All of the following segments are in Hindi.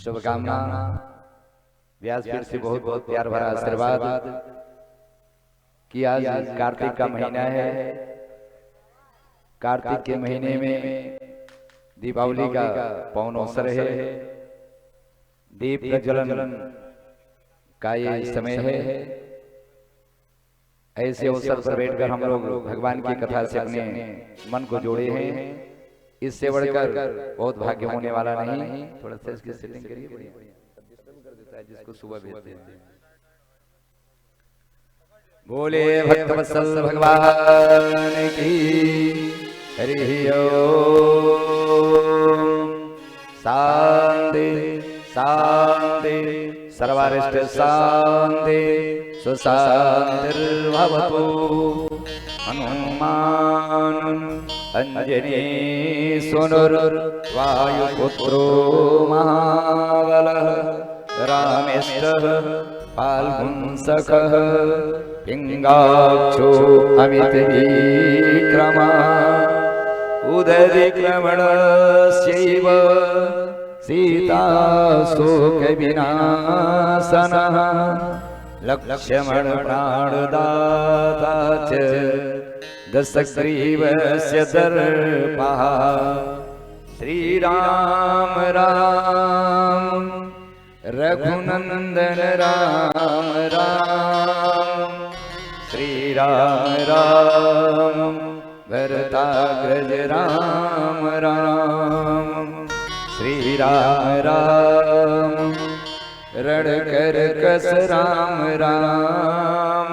शुभकामना। व्यासपीठ से बहुत बहुत प्यार भरा आशीर्वाद कि आज कार्तिक का महीना है। कार्तिक के महीने में दीपावली का पावन अवसर है। दीप प्रज्वलन का ये समय है। ऐसे अवसर पर बैठकर हम लोग भगवान की कथा से अपने मन को जोड़े हैं। इससे बढ़कर बहुत भाग्य होने वाला नहीं। थोड़ा सा इसकी सेटिंग करिए, कर देता है जिसको सुबह भेजते हैं। बोले भक्तवत्सल भगवान की हरि ओम। शांति शांति सर्वारिष्ट शांति सुशांतिर्भवतु। हनुमान अंजनी सुनुर्वायुपुत्रो महाबलः रामेश्वरः फाल्गुनसखः पिंगाक्षो अमितविक्रमा उदधिक्रमणस्यैव सीताशोकविनाशनः लक्ष्मण प्राणदाता च दशग्रीवस्य दर्पः। श्रीराम राम रघुनंदन राम राम। श्रीराम राम भरताग्रज राम राम। श्रीराम राम रणकर कस राम राम।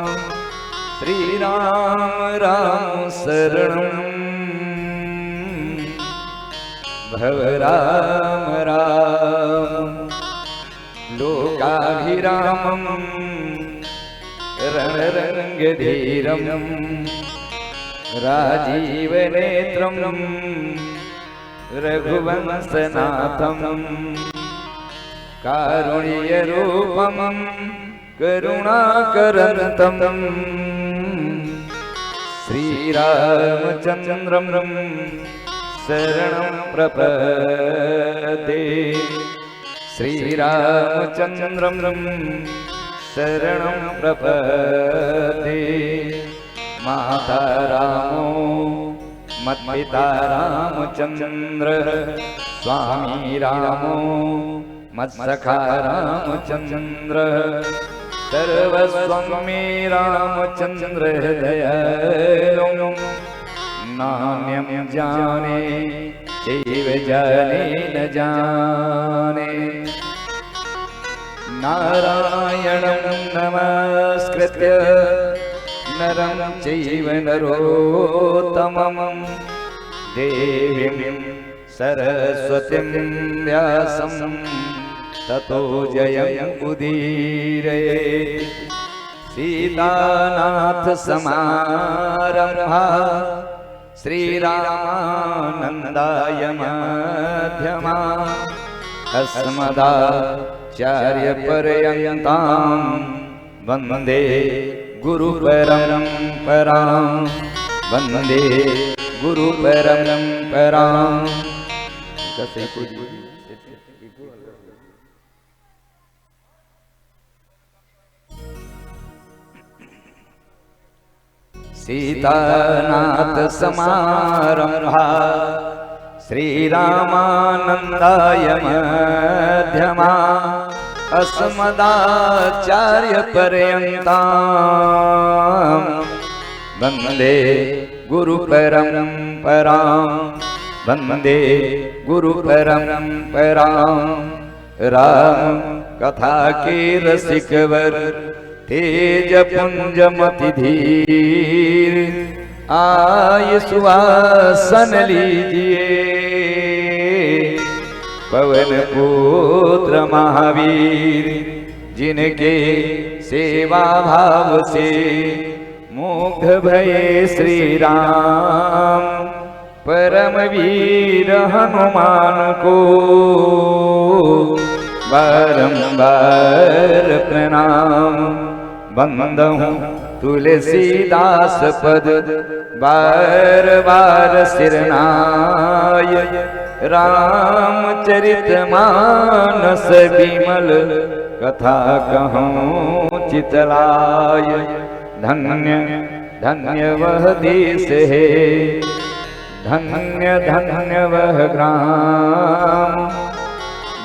श्रीराम राम शरणं भव राम राम। लोकाभिरामं रणरङ्गधीरं राजीवनेत्रं रघुवंशनाथं कारुण्यरूपं करुणाकरन्तं श्रीरामचन्द्रं शरणं प्रपद्ये। श्रीरामचन्द्रं शरणं प्रपद्ये। माता रामो मत्पिता रामचन्द्र स्वामी रामो मत्सखा रामचन्द्र सर्वस्वं मे रामचन्द्र दयालु। नान्यं जाने चैव जाने न जाने। नारायणं नमस्कृत्य नरं चैव नरोत्तमं देवीं सरस्वतीं व्यासं ततो जयमुदीरये। सीतानाथ समारम्भा श्रीरामानन्दाय मध्यमा अस्मदाचार्यपर्यन्तां वन्दे गुरुपरम्परां। वन्दे गुरुपरम्परां। सीतानाथ समारम्भा श्रीरामानन्दाय मध्यमा अस्मदाचार्यपर्यन्तां वन्दे गुरुपरम्परां। वन्दे गुरुपरम्परां। राम कथा के रसिकवर तेज पुंजमति धीर आय सुवासन लीजिए। पवन पुत्र महावीर जिनके सेवा भाव से मुग्ध भये श्री राम। परमवीर हनुमान को बारंबार प्रणाम। बंदहूँ तुलसीदास पद बार बार सिरनाय। रामचरितमानस बिमल कथा कहूँ चितलाय। धन्य धन्य वह देश है, धन्य धन्य वह ग्राम,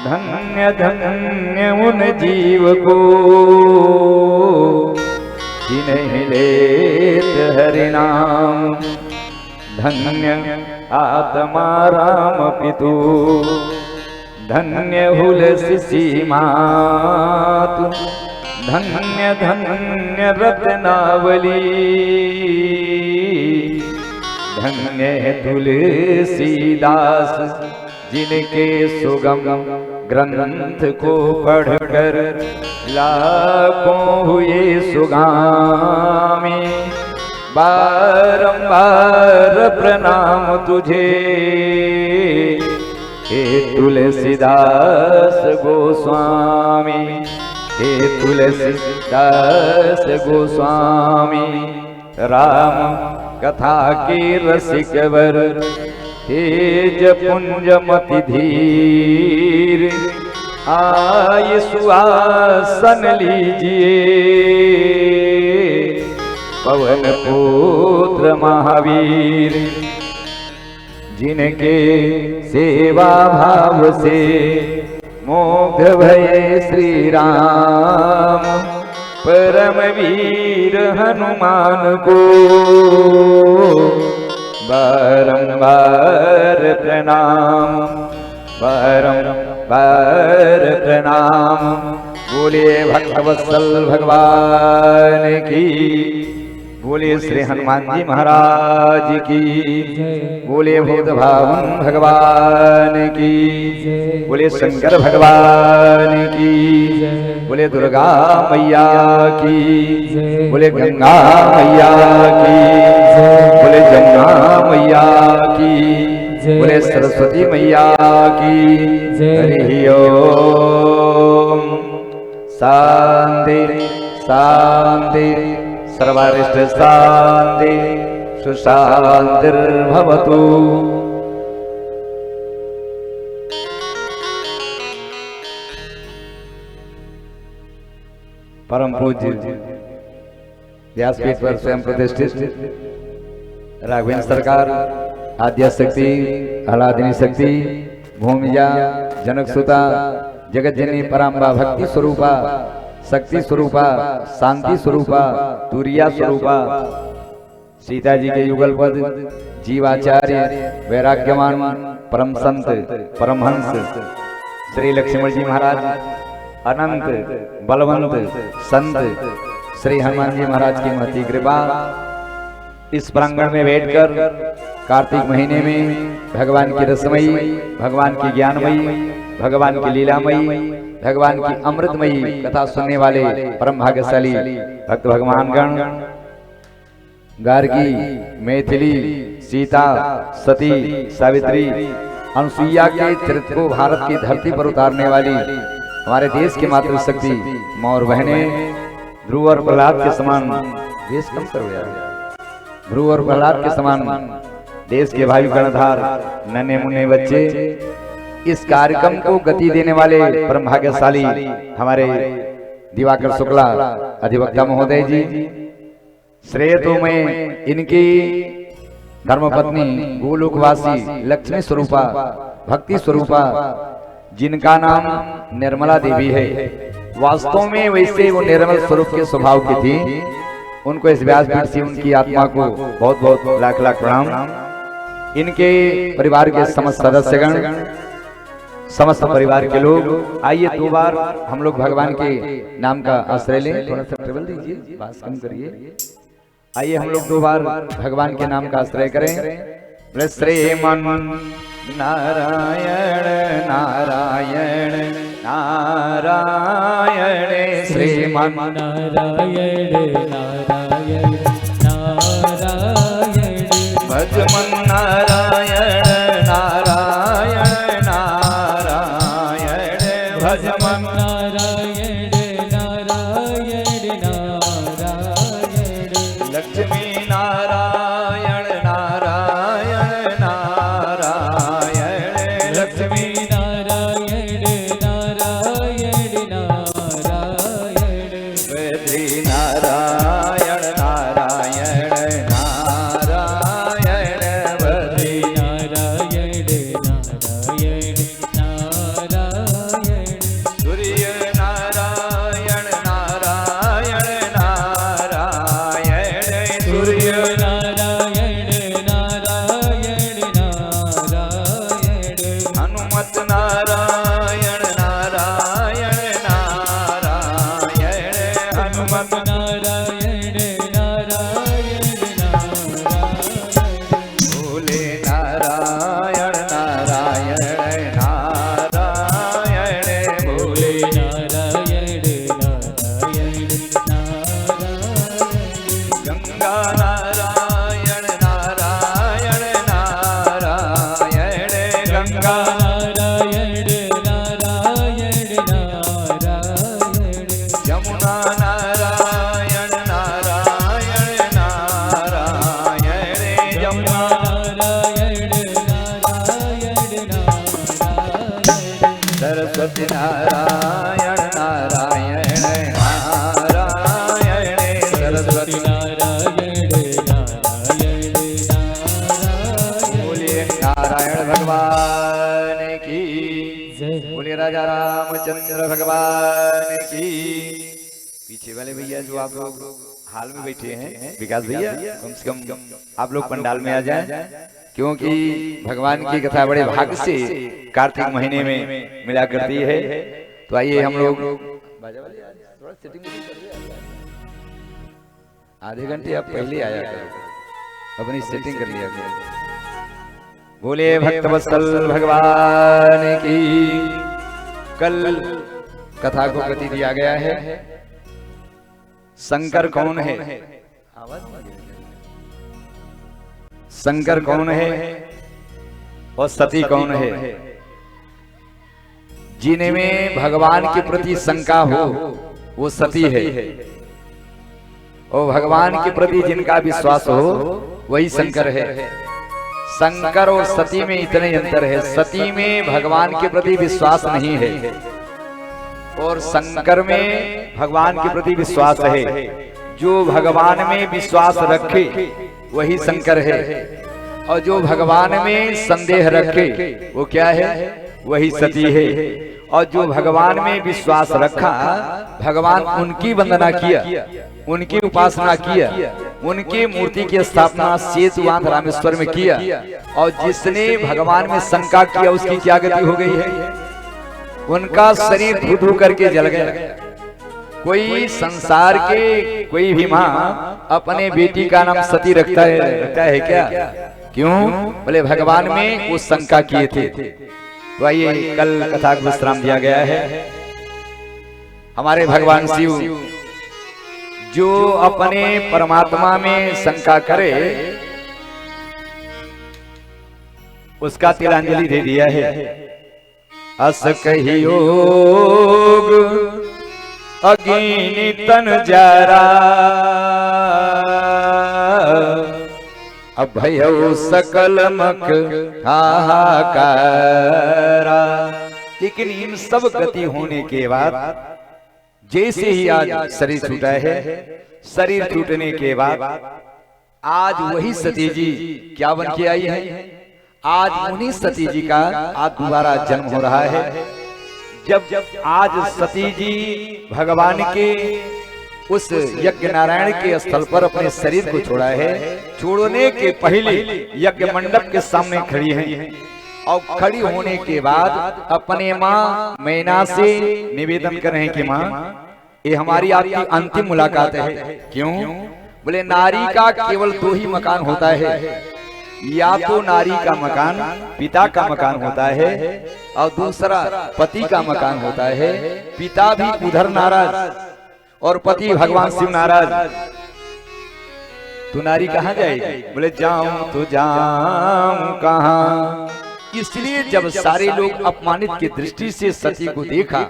धन्य धन्य उन जीव को जिन्हें लेत हरि नाम। धन्य आत्मा राम पितु, धन्य हुलसी मातु, धन्य धन्य रत्नावली, धन्य तुलसीदास जिनके सुगम ग्रंथ को पढ़कर लाखों हुए सुगामी। बारंबार प्रणाम तुझे हे तुलसीदास गोस्वामी, हे तुलसीदास गोस्वामी। राम कथा के रसिक वर तेज पुंज मति धीर, आय सुआसन लीजिए पवन पुत्र महावीर। जिनके सेवा भाव से मोग्ध भये श्री राम, परम वीर हनुमान को बारंबार प्रणाम, बारंबार प्रणाम। बोलिए भक्तवत्सल भगवान की, बोलिए श्री हनुमान जी महाराज की, बोलिए भूत भावन भगवान की, बोलिए शंकर भगवान की, बोलिए दुर्गा मैया की, बोलिए गंगा मैया की, बोले जमुना मैया की, बोले सरस्वती मैया की। हरि ओम। शांति शांति सर्वारिष्ट शांति सुशांतिर्भवतु। परम पूज्य व्यासपीठ पर स्वयं प्रतिष्ठित राघवेंद्र सरकार आद्या शक्ति आह्लादिनी शक्ति भूमिजा जनक सुता जगत जननी पराम्बा भक्ति स्वरूपा शक्ति स्वरूपा शांति स्वरूपा तुरिया स्वरूपा सीता जी के युगल पद जीवाचार्य वैराग्यवान परम संत परमहंस श्री लक्ष्मण जी महाराज अनंत बलवंत संत श्री हनुमान जी महाराज की महती कृपा। इस प्रांगण में बैठकर कार्तिक महीने में भगवान की रसमयी, भगवान की ज्ञानमयी, भगवान की लीलामयी, भगवान की अमृतमयी कथा सुनने वाले परम भाग्यशाली भक्त भगवान गण गार्गी, मैथिली, सीता, सती, सावित्री, अनुसुईया के चरित्र को भारत की धरती पर उतारने वाली हमारे देश की मातृशक्ति मौर बहने ध्रुव और प्रहलाद के समान देश कम करो यार, ध्रुव और प्रहलाद के समान देश के भाई गणधार नन्हे मुन्ने बच्चे, इस कार्यक्रम को गति देने वाले परम भाग्यशाली हमारे दिवाकर शुक्ला अधिवक्ता महोदय जी। श्रेय तो मैं इनकी धर्मपत्नी गोलोकवासी लक्ष्मी स्वरूपा भक्ति स्वरूपा जिनका नाम निर्मला देवी है। वास्तव में वैसे वो निर्मल स्वरूप के स्वभाव की थी। उनको इस व्यासपीठ से उनकी आत्मा को बहुत बहुत लाख लाख प्रणाम। इनके परिवार के समस्त सदस्यगण, समस्त परिवार के लोग, आइए 2 बार हम लोग भगवान के नाम का आश्रय लें। थोड़ा सा ट्रेवल दीजिए, बात कम करिए। आइए हम लोग 2 बार भगवान के नाम का आश्रय करें। श्रीमन नारायण नारायण नारायण, श्रीमन नारायण नारायण नारायण, भजमन नारायण नारायण नारायण, भजमन नारायण नारायण नारायण, लक्ष्मी नारायण नारायण नारायण, नारायण नारायण नारायण गंगा नारायण नारायण नारायण गंगा नारायण नारायण नारायण यमुना नारायण नारायण नारायण यमुना नारायण नारायण नारायण सरस्वती नारायण नारायण नारायण सरस्वती नारायण नारायण नारायण बोलिए नारायण भगवान की जय बोलिए राजा रामचंद्र भगवान की। पीछे वाले भैया जो आप लोग हाल में बैठे हैं विकास भैया, कम से कम आप लोग पंडाल में आ जाएं, क्योंकि भगवान की कथा बड़े भाग से कार्तिक महीने में मिला करती है। तो आइए हम लोग आधे घंटे आप पहले आया करो, अपनी सेटिंग कर लिया करो। बोले भक्तवत्सल भगवान की। कल कथा को गति दिया गया है। शंकर कौन है? शंकर कौन है और सती कौन है? जिनमें भगवान के प्रति शंका हो वो सती है, और भगवान के प्रति जिनका विश्वास हो वही शंकर है। शंकर और सती में इतने अंतर है। सती में भगवान के प्रति विश्वास नहीं है और शंकर में भगवान के प्रति विश्वास है। जो भगवान में विश्वास रखे वही शंकर है, और जो भगवान में संदेह रखे वो क्या है? वही सती है। और जो भगवान में विश्वास रखा, भगवान उनकी वंदना किया, उनकी उपासना किया, उनकी मूर्ति की स्थापना सेतुवांत रामेश्वर में किया, और जिसने भगवान में शंका किया उसकी क्या गति हो गई है? उनका शरीर धू धू करके जल गया। कोई संसार के कोई भी माँ अपने बेटी का नाम सती रखता है क्या? क्यों? बोले भगवान में वो शंका किए थे। तो आइए कल कथा को विश्राम दिया गया है। हमारे भगवान शिव जो अपने परमात्मा में शंका करे उसका तिलांजलि दे दिया है। अस कहियोग अग्नि तन जरा, अभय सकल मख हाहाकारा। लेकिन इन सब गति होने के बाद जैसे ही आज शरीर छूटा है, शरीर छूटने के बाद आज वही सती जी क्या बन के आई है? आज उन्हीं सती जी का आज दोबारा जन्म हो रहा है। जब आज सती जी भगवान के उस यज्ञ नारायण के स्थल पर अपने शरीर को छोड़ा है, छोड़ने के पहले यज्ञ मंडप के सामने खड़ी हैं, और खड़ी होने के बाद अपने माँ मैना से निवेदन कर रहे हैं कि माँ ये हमारी आपकी अंतिम मुलाकात है। क्यों? बोले नारी का केवल दो ही मकान होता है, या तो नारी का मकान पिता का मकान होता है, और दूसरा पति का मकान होता है। पिता भी उधर नाराज और पति भगवान शिव नाराज, तो नारी कहाँ जाएगी? बोले जाऊं तो जाऊं कहाँ। इसलिए जब सारे लोग अपमानित की दृष्टि से सती को देखा,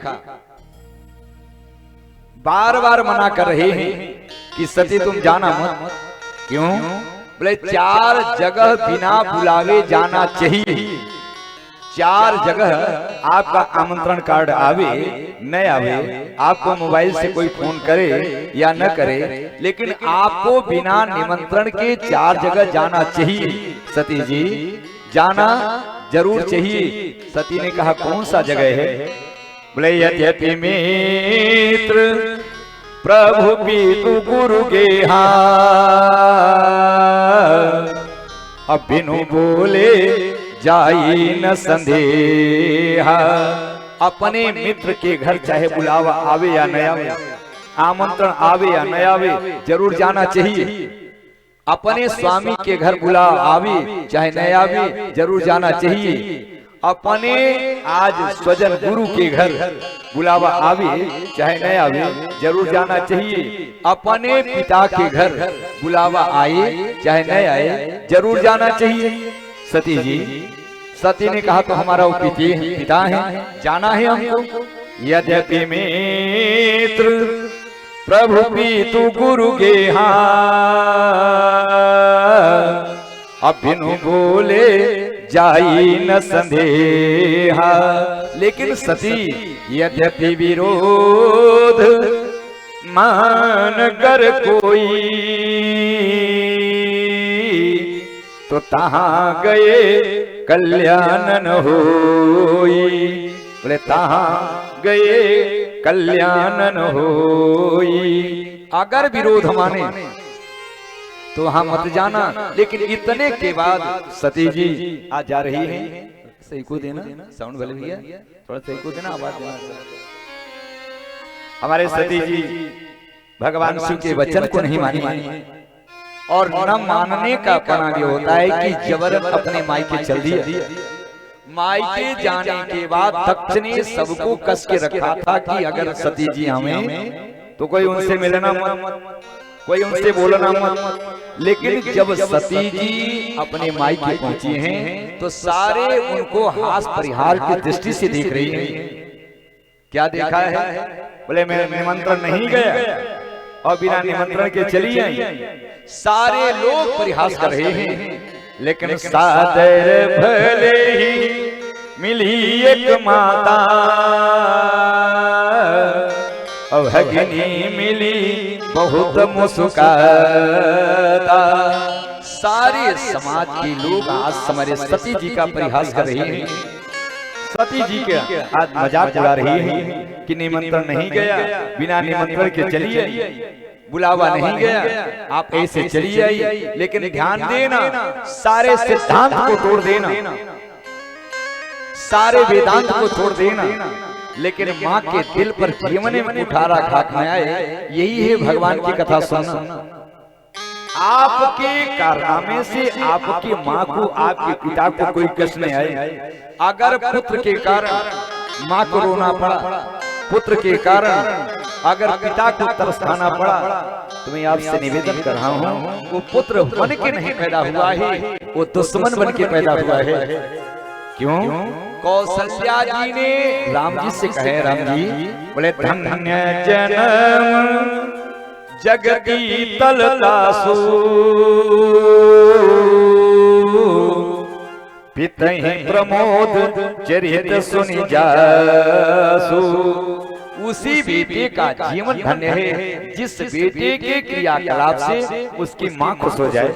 बार बार मना कर रहे हैं कि सती तुम जाना मत। क्यों? बोले 4 जगह बिना बुलावे जाना चाहिए। 4 जगह आपका आमंत्रण कार्ड आवे न आवे, आपको मोबाइल से कोई फोन करे या न करे, लेकिन आपको बिना निमंत्रण के 4 जगह जाना चाहिए। सती जी जाना जरूर चाहिए। सती ने कहा कौन सा जगह है? बोले यद्यपि मित्र प्रभु पीतु गुरु गेहा, अब बिनु बोले जाई न संदेहा। अपने मित्र के घर चाहे बुलावा आवे या न आवे, आमंत्रण आवे या न आवे, जरूर जाना चाहिए। अपने स्वामी के घर बुला आवे चाहे न आवे, जरूर जाना चाहिए। अपने आज स्वजन गुरु के घर बुलावा आवे चाहे न आवे जरूर जाना चाहिए। अपने पिता के घर बुलावा आए चाहे न आए जरूर जाना चाहिए। सती जी, सती ने कहा तो हमारा वो पिता है, जाना है हमको। यद्यपि मित्र प्रभु पितु गुरु गेहा, अभिनु बोले जाई न संदेहा। लेकिन सती यद्यपि विरोध मान कर कोई, तो तहाँ गए कल्याण न होई। बोले तहाँ गए कल्याण न होई। अगर विरोध माने तो वहां मत जाना। लेकिन इतने के बाद सती जी आज जा रही हैं। सही को देना साउंड भले भैया, थोड़ा सही को देना, आवाज देना। हमारे सती जी भगवान शिव के वचन को नहीं मानी और न मानने का परिणाम ये होता है कि जबरन अपने मायके चल दिया। मायके जाने के बाद तख्त ने सबको कस के रखा था कि अगर सती जी हमें तो कोई उनसे मिलना मत, कोई उनसे बोलना मत। लेकिन जब सती जी अपने मायके पहुंची हैं तो सारे उनको हास परिहार की दृष्टि से देख रही हैं। क्या देखा है? बोले मैं निमंत्रण नहीं गया और बिना निमंत्रण के चली आई। सारे लोग परिहास कर रहे हैं। लेकिन सादर भले ही मिली एक माता, अभगिनी मिली बहुत मुस्काता। सारे समाज के लोग आज हमारे सती जी का परिहास कर रहे हैं। सती जी के आज मजाक उड़ा रही है कि निमंत्रण नहीं गया, बिना निमंत्रण के चली आई, बुलावा नहीं गया, आप ऐसे चली आई। लेकिन ध्यान देना, सारे सिद्धांत को तोड़ देना, सारे वेदांत को छोड़ देना, लेकिन माँ के दिल पर जीवन में कुठाराघात न आए। यही है भगवान की कथा सुनना। आपके कारनामे से आपकी माँ को, आपके पिता को कोई कष्ट नहीं आए। अगर पुत्र के कारण माँ को रोना पड़ा, पुत्र के कारण अगर पिता को तरस खाना पड़ा, तो मैं आपसे निवेदन कर रहा हूँ, वो पुत्र बन के नहीं पैदा हुआ है, वो दुश्मन बन के पैदा हुआ है। क्यों? कौशल्या जी ने राम जी से कहे, राम जी बोले धन्य जन्म जगती तलतासु, पितहि प्रमोद चरित सुनि जासु। उसी बेटे का जीवन धन्य है जिस बेटे के क्रियाकलाप से उसकी माँ खुश हो जाए,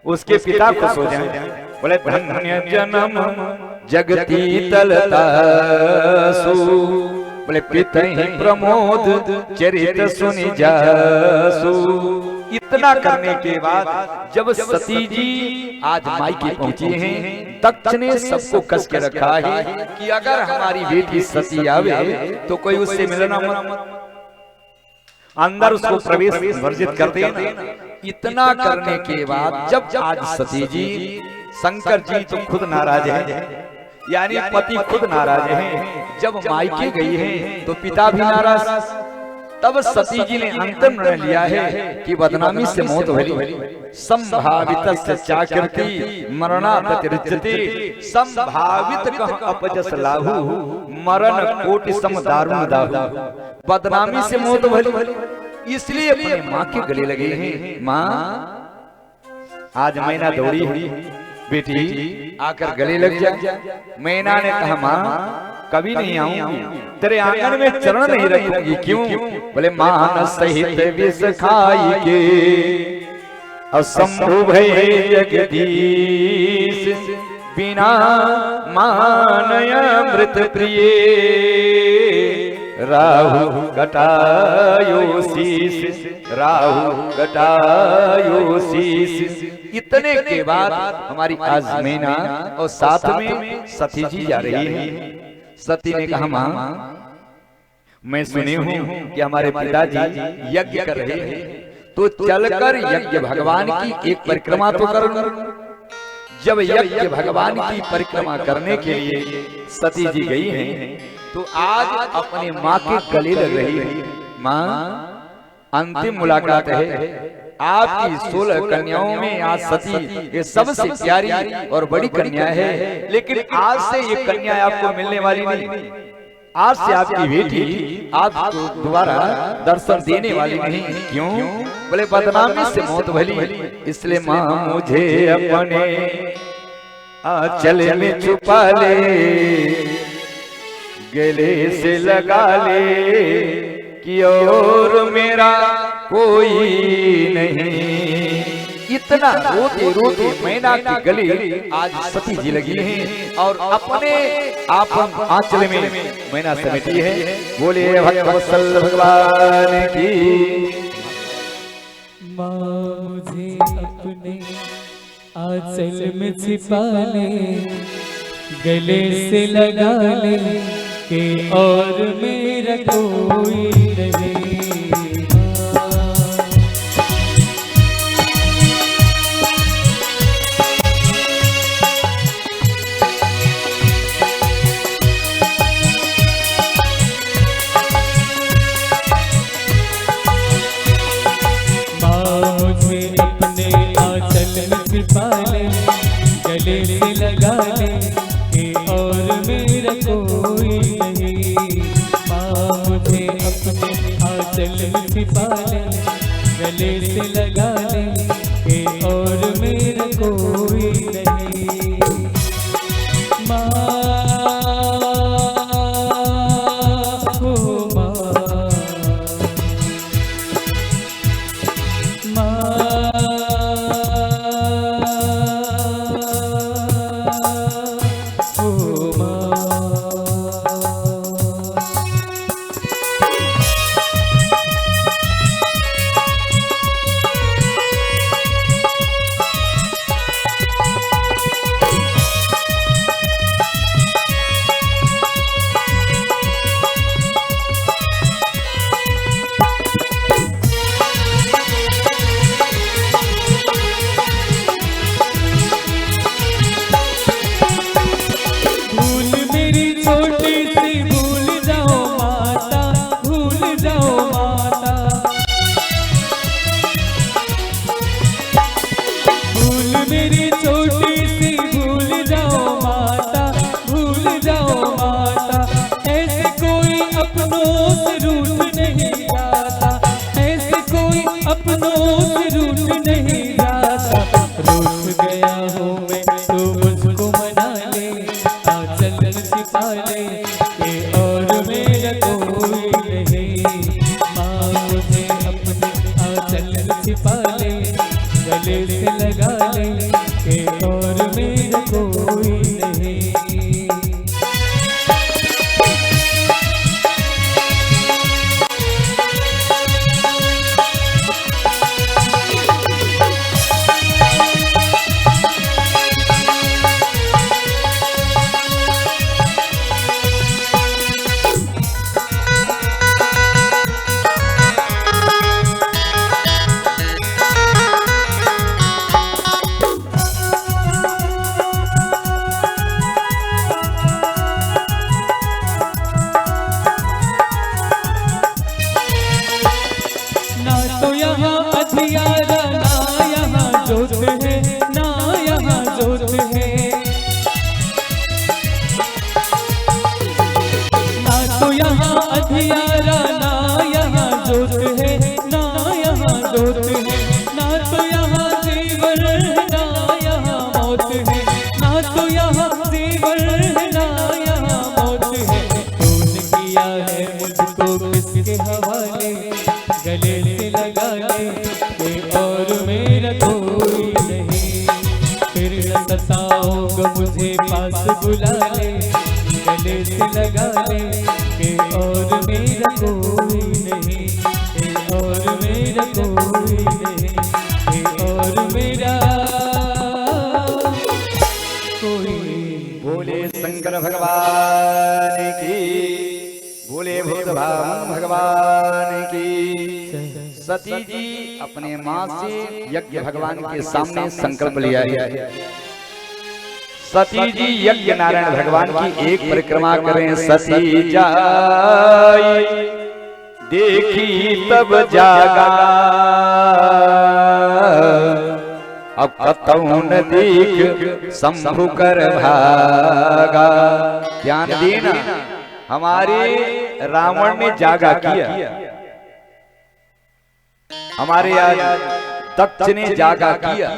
उसके पिता खुश हो जाए। बोले धन्य जन्म जगती तलतासु, बोले पितहि प्रमोद चरित सुनि जासु। इतना करने के बाद जब सती जी आज मायके पहुंची हैं, दक्ष ने सबको कस के रखा है कि अगर हमारी बेटी सती आवे तो कोई उससे मिलना मत, अंदर उसको प्रवेश वर्जित कर देना। इतना करने के बाद जब आज सती जी, शंकर जी तो खुद नाराज है, यानी पति खुद नाराज है। जब मायके गई है तो पिता भी नाराज। तब सती जी ने अंतिम निर्णय लिया है कि बदनामी से मौत भली, संभावित चाकृति मरणात रिच्यते। संभावित कह अपजस लाहु, मरण कोटि सम दारुण दाहु। बदनामी से मौत भली, इसलिए अपने माँ के गले लगे हैं। माँ आज मैना दौड़ी है, बेटी आकर गले लग जा। मैना ने कहा माँ कभी नहीं आऊंगी, तेरे आंगन में चरण नहीं रखूंगी। क्यों? बोले मान सहित विष खाई के असंभु भय जगदीश, बिना मानय अमृत प्रिय, राहु कटायो शीस, राहु कटायो शीस। इतने के बाद हमारी आज मैना और साथ में सती जी जा रही है। सती ने कहा माँ मैं सुनी हूँ कि हमारे पिताजी यज्ञ कर रहे हैं, तो चलकर यज्ञ भगवान की एक परिक्रमा तो कर। जब यज्ञ भगवान की परिक्रमा करने के लिए सती जी गई हैं, तो आज अपने माँ के गले लग रही है। माँ, अंतिम मुलाकात है आपकी 16 कन्याओं में। आज सती ये सबसे प्यारी और बड़ी कन्या है, लेकिन आज से ये कन्या आपको मिलने वाली नहीं। आज से आपकी बेटी आपको दोबारा दर्शन देने वाली नहीं। क्यों? बोले बदनामी से मौत भली, इसलिए माँ मुझे अपने आंचल में छुपा ले, गले से लगा ले कि और मेरा कोई नहीं। इतना रोते रोते मैना की गली आज सती जी लगी हैं और अपने आप आंचल में मैना समेटी है। बोले भक्तवत्सल भगवान की। माँ मुझे अपने आंचल में छिपा ले, गले से लगा ले कि और मेरा कोई नहीं। छिपा ले, गले से लगा ले कि और मेरा कोई नहीं। माँ मुझे अपने आंचल में छिपा ले, गले से लगा ले कि और मेरा कोई नहीं। माँ हो गले से लगा ले कि और मेरा कोई नहीं। अंधियारा ना यहाँ जोत है, ना यहाँ जोत है, ना तो यहाँ अंधियारा ना यहाँ जोत है, ना यहाँ जोत है, ना तो यहाँ जीवन है, ना यहाँ मौत है, ना तो यहाँ जीवन है, ना यहाँ मौत है। तूने किया है मुझको किसके हवाले, गले से लगा ले और मेरा कोई नहीं। फिर न सताओगे मुझे पास बुला ले, गले से लगा ले कि और मेरा कोई नहीं, कि और मेरा कोई नहीं, कि और मेरा कोई नहीं। बोले शंकर भगवान की, बोले भूत भावन भगवान की। सती जी अपने माँ से यज्ञ भगवान के सामने संकल्प लिया है सती जी यज्ञ नारायण भगवान की एक परिक्रमा करें। सती जाई देखी तब जागा, अब कतहु न देख शंभु कर भागा। ध्यान देना, हमारे रावण ने जागा किया, हमारे आज तख्त ने जागा किया,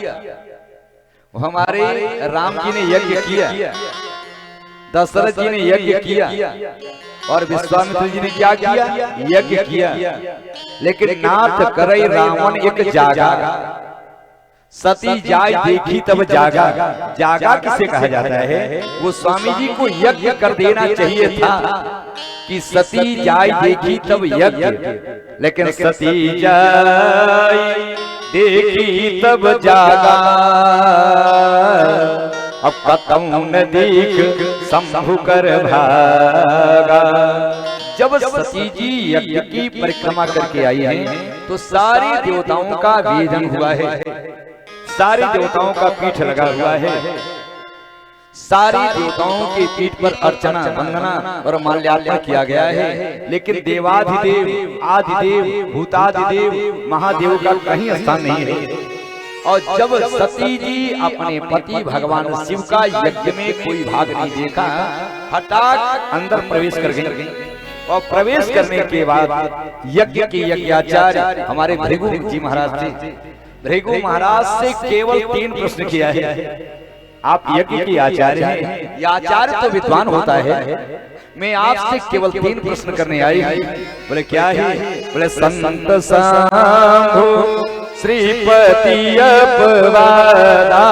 हमारे राम जी ने यज्ञ किया, दशरथ जी ने यज्ञ किया और विश्वामित्र जी ने क्या किया? यज्ञ किया। लेकिन नाथ करई रावण एक जागा, सती जाय देखी तब जागा। जागा किसे कहा जाता है? वो स्वामी जी को यज्ञ कर देना चाहिए था कि सती जाय देखी तब यज्ञ, लेकिन सती जाय देखी तब जागा, अब कतहु न देख शंभु कर भागा। जब सती जी यज्ञ की परिक्रमा करके आई हैं तो सारे देवताओं का वेदन हुआ है, सारे देवताओं का पीठ लगा हुआ है, सारे देवताओं के पीठ पर अर्चना वंदना और माल्यार्पण किया गया है। लेकिन देवाधिदेव आदिदेव भूतादिदेव महादेव का कहीं स्थान नहीं है। और जब सती जी अपने पति भगवान शिव का यज्ञ में कोई भाग नहीं देखा, हठात अंदर प्रवेश कर गई और प्रवेश करने के बाद यज्ञ के यज्ञाचार्य हमारे भृगु जी महाराज थे। भृगु महाराज से केवल 3 प्रश्न किया है। आप यज्ञ के आचार्य हैं, आचार्य तो विद्वान होता है, मैं आपसे केवल 3 प्रश्न करने आई। बोले क्या है? बोले संत शंभु श्रीपति अपवादा,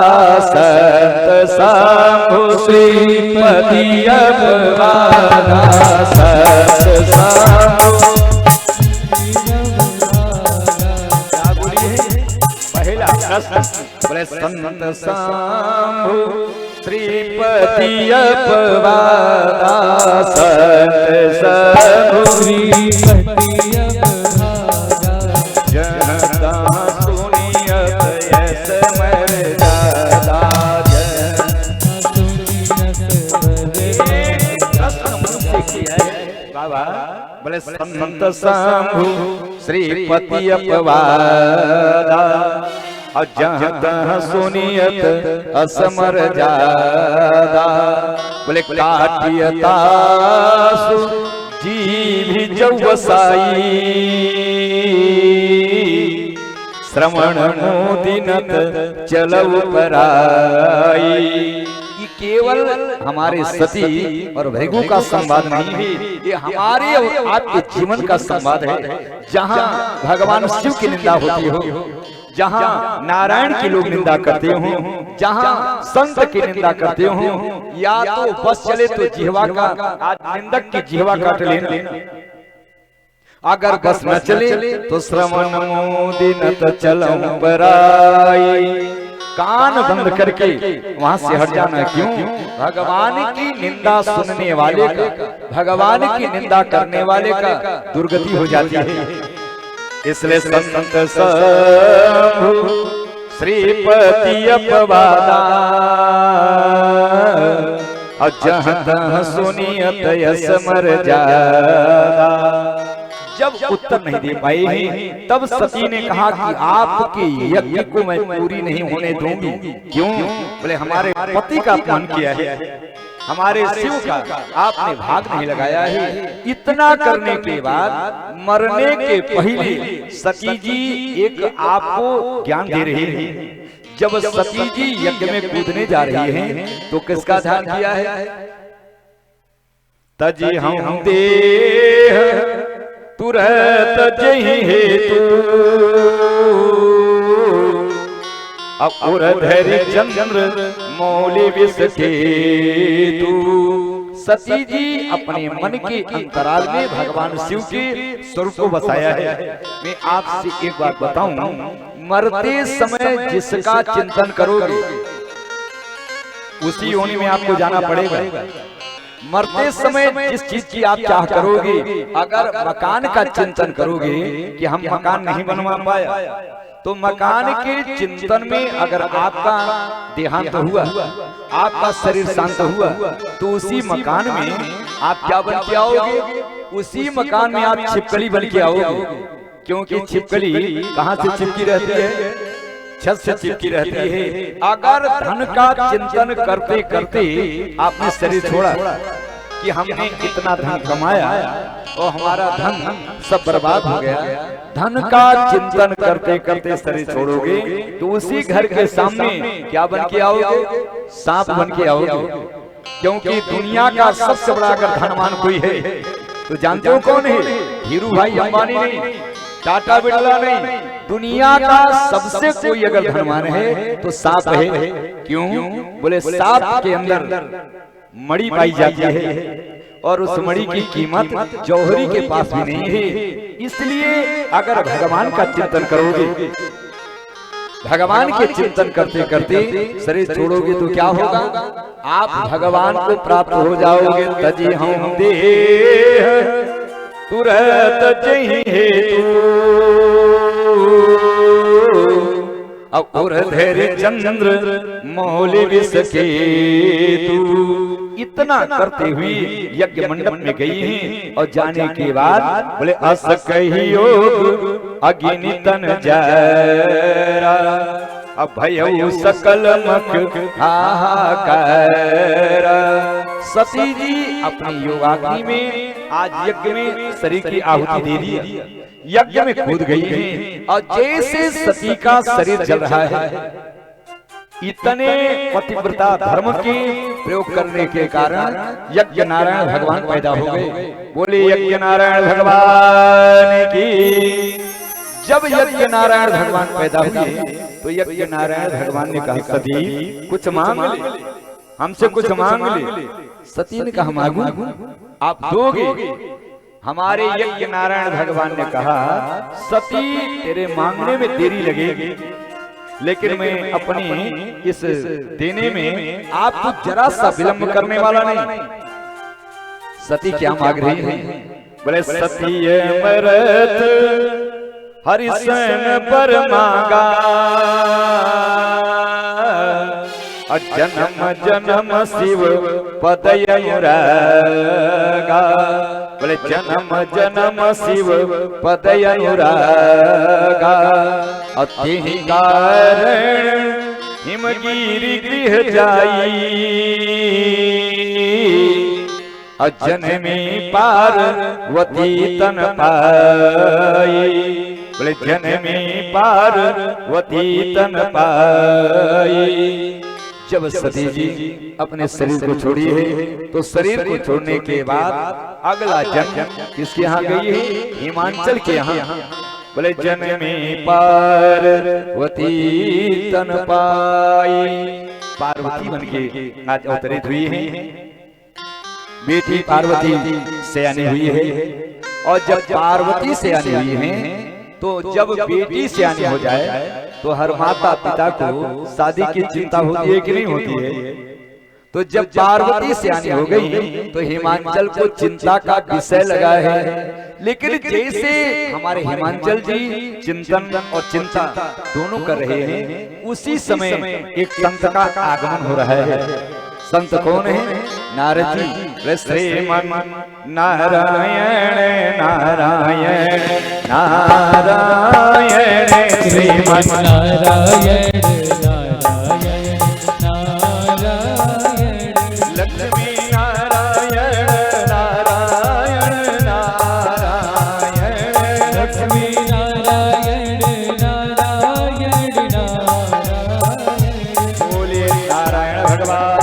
संत शंभु श्रीपति अपवादा, संत शंभु। क्या बोलिए? पहला प्रश्न बोले संत शंभु श्रीपति अपवादा, संत शंभु श्रीपति अपवादा, जनता सुनियत यस मर्यादा, जनता सुनियत बाबा। बोले संत शंभु श्रीपति अपवादा, और जहाँ तहाँ सुनियत असमर जादा। बोले काटियता जी भी जौवसाई, श्रवण मोदिनत चलव पराई। ये केवल हमारे सती और भृगु का संवाद नहीं है, ये हमारे और आपके जीवन का संवाद है। जहाँ भगवान शिव की निंदा होती हो, जहाँ नारायण की लोग निंदा करते हो, जहाँ संत की निंदा करते हो, या तो बस चले तो जिह्वा का, आज निंदक की जिह्वा काट लेना। अगर बस न चले तो श्रवण मोदिनत चलम पराई। कान बंद करके वहां से हट जाना। क्यों? भगवान की निंदा सुनने वाले का, भगवान की निंदा करने वाले का दुर्गति हो जाती है। इसलिए संत शंभु श्रीपति अपवादा, और जहाँ तहाँ सुनियत यस मर्यादा। जब उत्तर नहीं दे पाए हैं, तब सती ने कहा कि आपके यज्ञ को मैं पूरी नहीं होने दूंगी। क्यों? बोले हमारे पति का अपमान किया है, हमारे शिव का आपने भाग नहीं लगाया है। इतना करने के बाद मरने के पहले सती जी एक आपको ज्ञान दे रही है। जब सती जी यज्ञ में कूदने जा रही हैं, तो किसका ध्यान किया है? तजी हम देह तुरत जही हेतु, अपुरधरि चंद्र मौली विष केतु। सती जी अपने मन के अंतराल में भगवान शिव के स्वरूप को बसाया है। मैं आपसे एक बात बताऊं, मरते समय जिसका चिंतन करोगे उसी योनि में आपको जाना पड़ेगा। मरते समय जिस चीज की आप चाह करोगे, अगर मकान का चिंतन करोगे कि हम मकान नहीं बनवा पाया, तो मकान के चिंतन में अगर आपका देहांत हुआ, आपका शरीर शांत हुआ, तो उसी मकान में आप क्या बन के आओगे? उसी मकान में आप छिपकली बन के आओगे। क्योंकि छिपकली कहाँ से चिपकी रहती है? छत से चिपकी रहती है। अगर धन का चिंतन करते करते आपने शरीर छोड़ा कि हमने इतना धन कमाया और हमारा धन सब बर्बाद हो गया, धन का चिंतन करते करते शरीर छोड़ोगे तो उसी घर के सामने क्या बन के आओगे? सांप बन के आओगे। क्योंकि दुनिया का सबसे बड़ा अगर धनवान कोई है तो जानते हो कौन है? धीरू भाई अंबानी नहीं, टाटा बिरला नहीं, दुनिया का सबसे कोई अगर धनवान है तो सांप है। क्यों? बोले सांप के अंदर मणि पाई जाती है और उस मणि की कीमत जौहरी के पास भी नहीं है। इसलिए अगर भगवान का चिंतन करोगे, भगवान के चिंतन करते करते शरीर छोड़ोगे तो क्या होगा? आप भगवान को प्राप्त हो जाओगे। तजी हम देह तुरत जही अब धैर्य चंद्र मौल विष के तू। इतना करते हुए यज्ञ मंडप में गई हैं और जाने के बाद बोले अस कहियो अग्नि तन जरा अब भयउ सकल मख हाहाकार। सती जी अपनी योगाग्नि में आज यज्ञ में शरीर की आहुति दे दी, यज्ञ में कूद गई है। और जैसे सती का शरीर जल रहा है, इतने पतिव्रता धर्म के प्रयोग करने के कारण यज्ञ नारायण भगवान पैदा हो गए। बोले यज्ञ नारायण भगवान की। जब यज्ञ नारायण भगवान पैदा हुए तो यज्ञ नारायण भगवान ने कहा सती कुछ मांग ले, हमसे कुछ मांग ले। सती ने कहा मांगू, आप दोगे? हमारे यज्ञ नारायण भगवान ने कहा सती तेरे मांगने में देरी लगेगी, लेकिन मैं अपनी इस देने में आपको जरा सा विलंब करने वाला नहीं। सती क्या मांग रही है? बोले सती मरत हरिशन पर मांगा जन्म जन्म शिव पदय अनुरागा। बोले जन्म जन्म शिव पदय अनुरागा अति कारण हिमगिरी गृह जाई जनमी पार्वती तन पाई। बोले जनमी पार्वती तन पाई। जब सती जी अपने शरीर को छोड़ी है तो शरीर को छोड़ने के बाद अगला जन्म किसके यहाँ गई है? हिमांचल के यहाँ। बोले जनमी पार्वती तन पाई। पार्वती बनके आज अवतरित हुई है, बेटी पार्वती सयानी हुई है। और जब पार्वती सयानी हुई है तो जब बेटी सयानी हो जाए तो हर माता पिता को शादी की चिंता होती है कि नहीं होती है? तो जब पार्वती सयानी हो गई तो हिमांचल को चिंता का विषय लगा है। लेकिन जैसे हमारे हिमांचल जी चिंतन और चिंता दोनों कर रहे हैं, उसी समय एक संत का आगमन हो रहा है। संत कौन है? नारद जी। श्रीमन नारायण नारायण नारायण श्रीमन नारायण नारायण नारायण लक्ष्मी नारायण नारायण नारायण लक्ष्मी नारायण नारायण नारायण। बोले नारायण भगवान।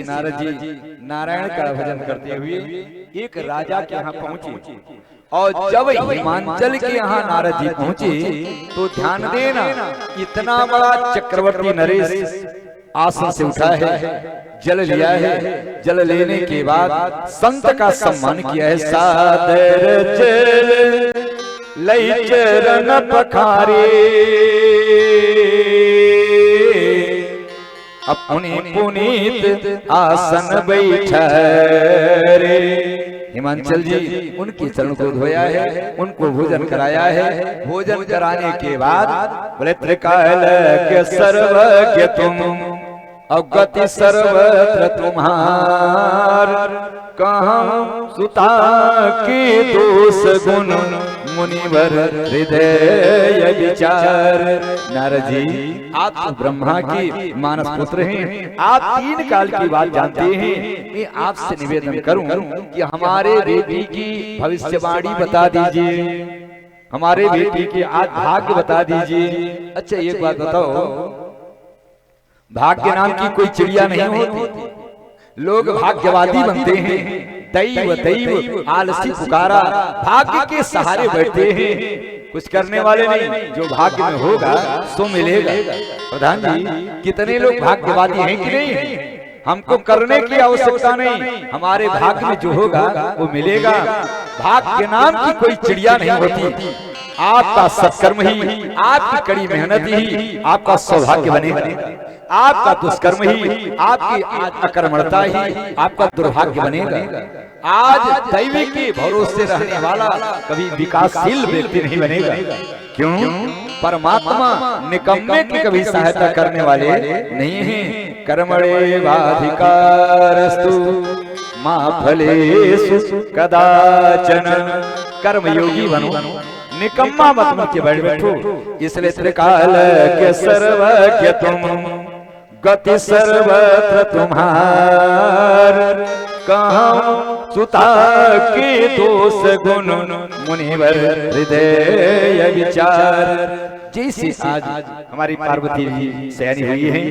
नारद जी नारायण का भजन करते हुए एक राजा के यहाँ पहुंचे और जब हिमांचल के यहाँ नारद जी पहुंचे तो ध्यान देना, इतना बड़ा चक्रवर्ती नरेश आसन से उठा है, जल लिया है। जल लेने के बाद संत का सम्मान किया है। सादर चल लई चरण पखारे अपने पुनीत आसन बैठे रे हिमांचल जी उनके चरण को धोया है, उनको भोजन कराया है। भोजन कराने के बाद बोले त्रिकाल के सर्वज्ञ तुम, अवगति सर्वत्र तुम्हार, कहाँ सुता के दोष गुण मुनिवर हृदय विचार। नारद जी आप तो ब्रह्मा की मानस पुत्र हैं, आप 3 काल की बात जानते हैं। मैं आपसे निवेदन करूं कि हमारे बेटी की भविष्यवाणी बता दीजिए, हमारे बेटी के आज भाग्य बता दीजिए। अच्छा एक बात बताओ, भाग्य नाम की कोई चिड़िया नहीं होती, लोग भाग्यवादी बनते हैं। दैव दैव आलसी पुकारा, भाग्य के सहारे बैठते हैं, कुछ करने वाले नहीं। जो भाग्य में होगा सो मिलेगा। प्रधान जी कितने लोग भाग्यवादी हैं कि नहीं? हमको करने की आवश्यकता नहीं, हमारे भाग्य में जो होगा वो मिलेगा। भाग्य नाम की कोई चिड़िया नहीं होती। आपका सत्कर्म ही, आपकी कड़ी मेहनत ही आपका सौभाग्य बनेगा। आपका दुष्कर्म ही, आपकी अकर्मणता ही आपका दुर्भाग्य बनेगा। आज दैवी के भरोसे रहने वाला कभी विकासशील व्यक्ति नहीं बनेगा। क्यों? परमात्मा निकम्मे की कभी सहायता करने वाले नहीं हैं। कर्मण्येवाधिकारस्तु मा फलेषु कदाचन। कर्मयोगी बनो, निकम्मा मत बन के बैठो। इसलिए त्रिकाल के सर्वज्ञ तुम, गति सर्वत्र तुम्हार, कहाँ सुता के दोष गुण मुनिवर हृदय विचार। जैसे आज हमारी पार्वती जी सयानी हुई है,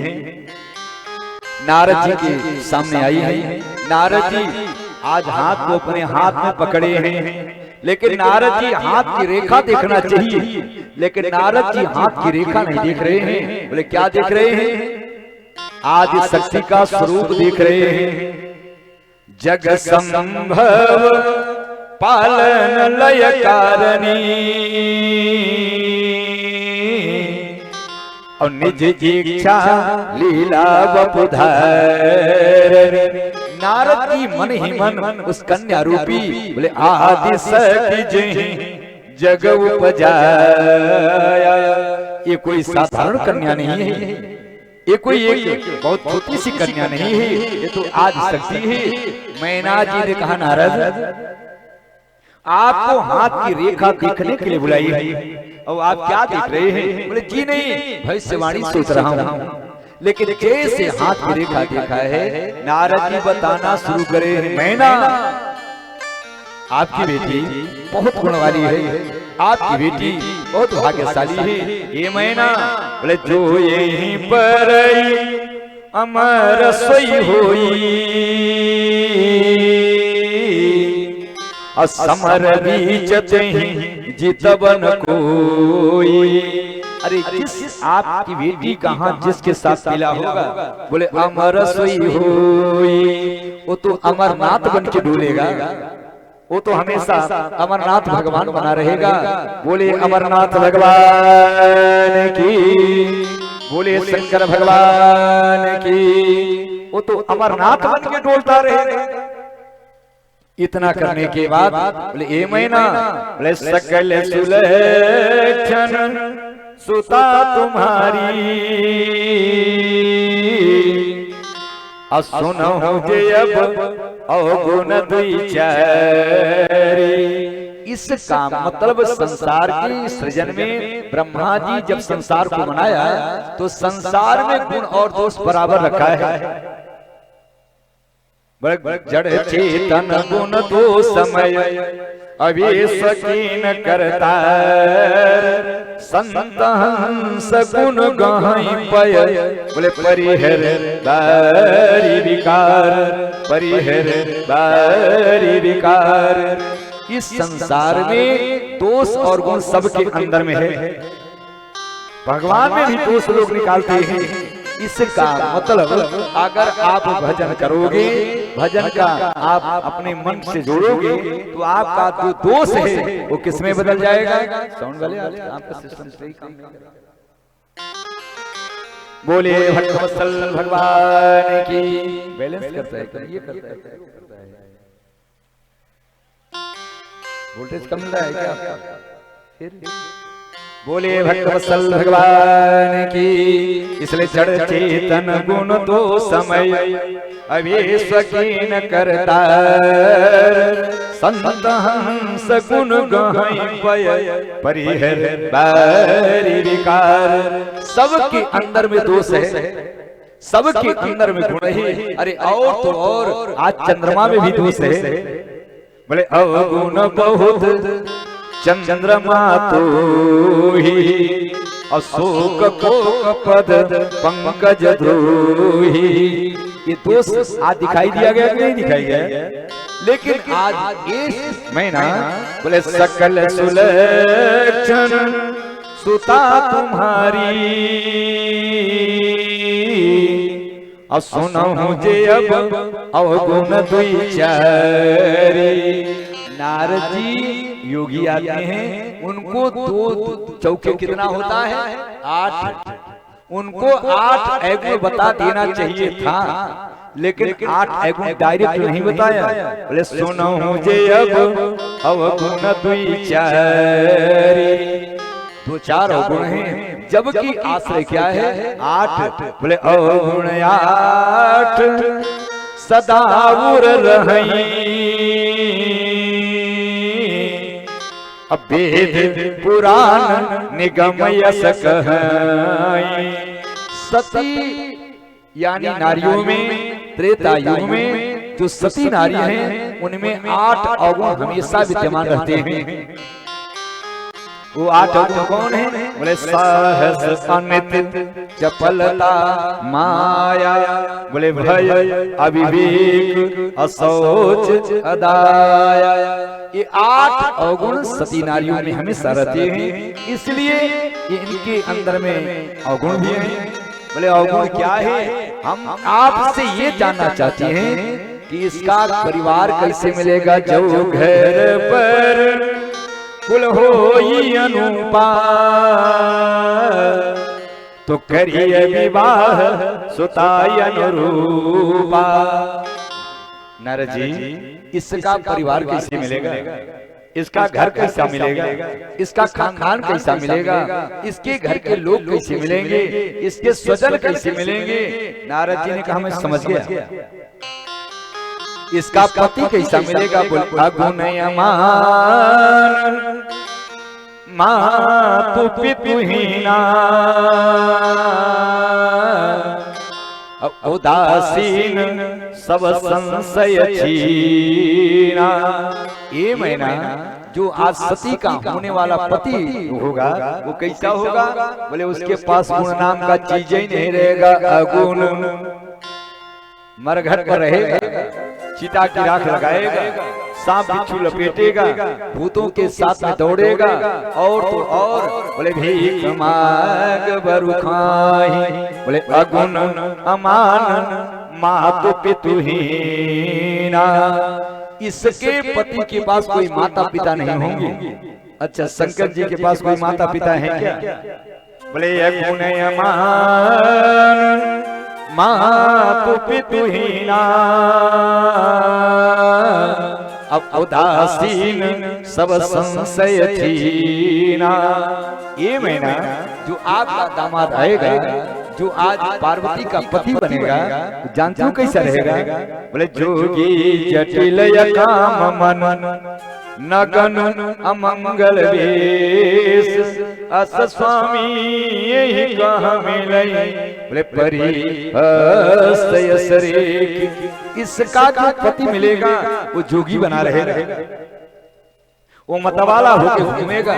नारद जी के सामने आई है। नारद जी आज हाथ को अपने हाथ में पकड़े हैं, लेकिन नारद जी हाथ की रेखा देखना चाहिए, लेकिन नारद जी हाथ की रेखा नहीं देख रहे हैं। बोले क्या देख रहे हैं? आदि शक्ति का स्वरूप देख रहे हैं। जग संभव पालन लय कारणी, और निज इच्छा लीला वपुधारिणी। नारद जी मन ही मन उस कन्या रूपी बोले आदि शक्ति जय जग उपजाया। ये कोई साधारण कन्या नहीं है, ये कोई एक बहुत छोटी सी कन्या नहीं है, ये तो आदि शक्ति है। मैना जी ने कहा नारद आपको हाथ की रेखा देखने के लिए बुलाई है, और आप क्या देख रहे हैं? बोले जी नहीं, भविष्यवाणी सोच रहा हूँ। लेकिन जैसे हाथ की रेखा देखा है, नारद जी बताना शुरू करे हैं। मैना आपकी बेटी बहुत गुण वाली है, आपकी बेटी बहुत भाग्यशाली है। ये मैना बोले जो यहीं पर अमर सोई होई, असमर बीच जितबन कोई। अरे जिस आपकी बेटी कहाँ जिसके साथ मिला होगा? बोले अमर सोई होई, वो तो अमरनाथ बन के डूलेगा, वो तो हमेशा अमरनाथ भगवान बना रहेगा। बोले अमरनाथ भगवान की, बोले शंकर भगवान की, वो तो अमरनाथ बन के डोलता रहेगा। इतना करने के बाद बोले ए मैना, बोले सकल सुलक्षण सुता तुम्हारी, सुनोगे अब अवगुण द्विचारी। इसका मतलब संसार की सृजन में ब्रह्मा जी जब संसार को बनाया तो संसार में गुण और दोष बराबर रखा है। जड़ चेतन गुण दो समय अवेशकीन करता, संत हंस गुण गहई पय। बोले परिहर बारी विकार, परिहर बारी विकार। इस संसार में दोष और गुण सबके अंदर में है, भगवान में भी दोष लोग निकालते हैं। इसका मतलब अगर आप भजन करोगे, भजन का आप अपने मन से जोड़ोगे, तो आपका जो दोष है वो किस में बदल जाएगा? साउंड वाले आपका सिस्टम सही काम नहीं कर रहा। बोले भक्तवत्सल भगवान की। बैलेंस करता है, ये करता है। वोल्टेज कम मिल रहा है क्या? फिर बोले भक्तवत्सल भगवान की। इसलिए जड़ चेतन गुण तो समय अवेशकीन करता संत हंस गुण गहई पय परिहर बारी विकार। सबके अंदर में दोष है, सबके अंदर में गुण है। अरे और तो और आज चंद्रमा में भी दोष है। बोले अवगुण बहुत चंद्रमा तो ही अशोक कोक पद पंकज द्रोही। ये दोष आज दिखाई दिया गया कि नहीं दिखाई गया? लेकिन आज इस महीना बोले सकल सुलक्षण सुता तुम्हारी सुनहु जे अब अवगुण दुई चारी। नारद जी योगी आते हैं, उनको दो चौके कितना होता है? 8। उनको 8 अवगुण बता देना चाहिए था, लेकिन 8 अवगुण डायरेक्ट नहीं बताया। बोले सुनहु जे अब अवगुण दुई चारी। 2-4 अवगुण हैं, जबकि आश्रय क्या है? 8। बोले अवगुण 8 सदा उर रही वेद पुराण निगम यस कहई। सती यानी नारियों में त्रेता युग में जो सती नारी हैं उनमें 8 अवगुण हमेशा विद्यमान रहते हैं। वो 8 अवगुण कौन है? बोले साहस अनित चपलता माया। बोले भय अविवेक असोच अदाया। ये 8 अवगुण सती नारियों में हमेशा रहते हैं, इसलिए ये इनके अंदर में अवगुण भी हैं। बोले अवगुण क्या है? हम आपसे ये जानना चाहते हैं कि इसका परिवार कैसे मिलेगा? जो घर पर कुल होई अनुपा तो करिए विवाह सुताई अनुरूपा। नारद जी, इसका परिवार कैसे मिलेगा? इसका घर कैसा मिलेगा? इसका खानदान कैसा मिलेगा? इसके घर के लोग कैसे मिलेंगे? इसके स्वजन कैसे मिलेंगे? नारद जी ने कहा मैं समझ गया। इसका पति कैसा मिलेगा? बोल अगुण अमान मातु पितुहीना उदासीन सब संशय छीना। ये महीना जो आज सती का होने वाला पति होगा वो कैसा होगा? बोले उसके पास गुण नाम का चीज ही नहीं रहेगा। अगुण मरघट पर रहेगा, चिता की राख लगाएगा, सांप बिच्छू लपेटेगा, भूतों के साथ में दौड़ेगा, और तो और बोले भीख मांग बरु खाई। बोले अगुण अमान मातु पितुहीना। इसके पति के पास कोई माता पिता नहीं होंगे। अच्छा, शंकर जी के पास कोई माता पिता है क्या? बोले अगुण अमान मातु पितुहीना अब उदासीन सब संशय छीना। ये महीना जो आपका दामाद आएगा, जो आज पार्वती का पति बनेगा, जानते हो कैसा रहेगा? बोले जोगी जटिल काम मन नगन अमंगल वेश अस स्वामी यही कह मिलई। बोले परी सरेख। इसका जो पति मिलेगा वो जोगी बना रहेगा, वो मतवाला होकर घूमेगा,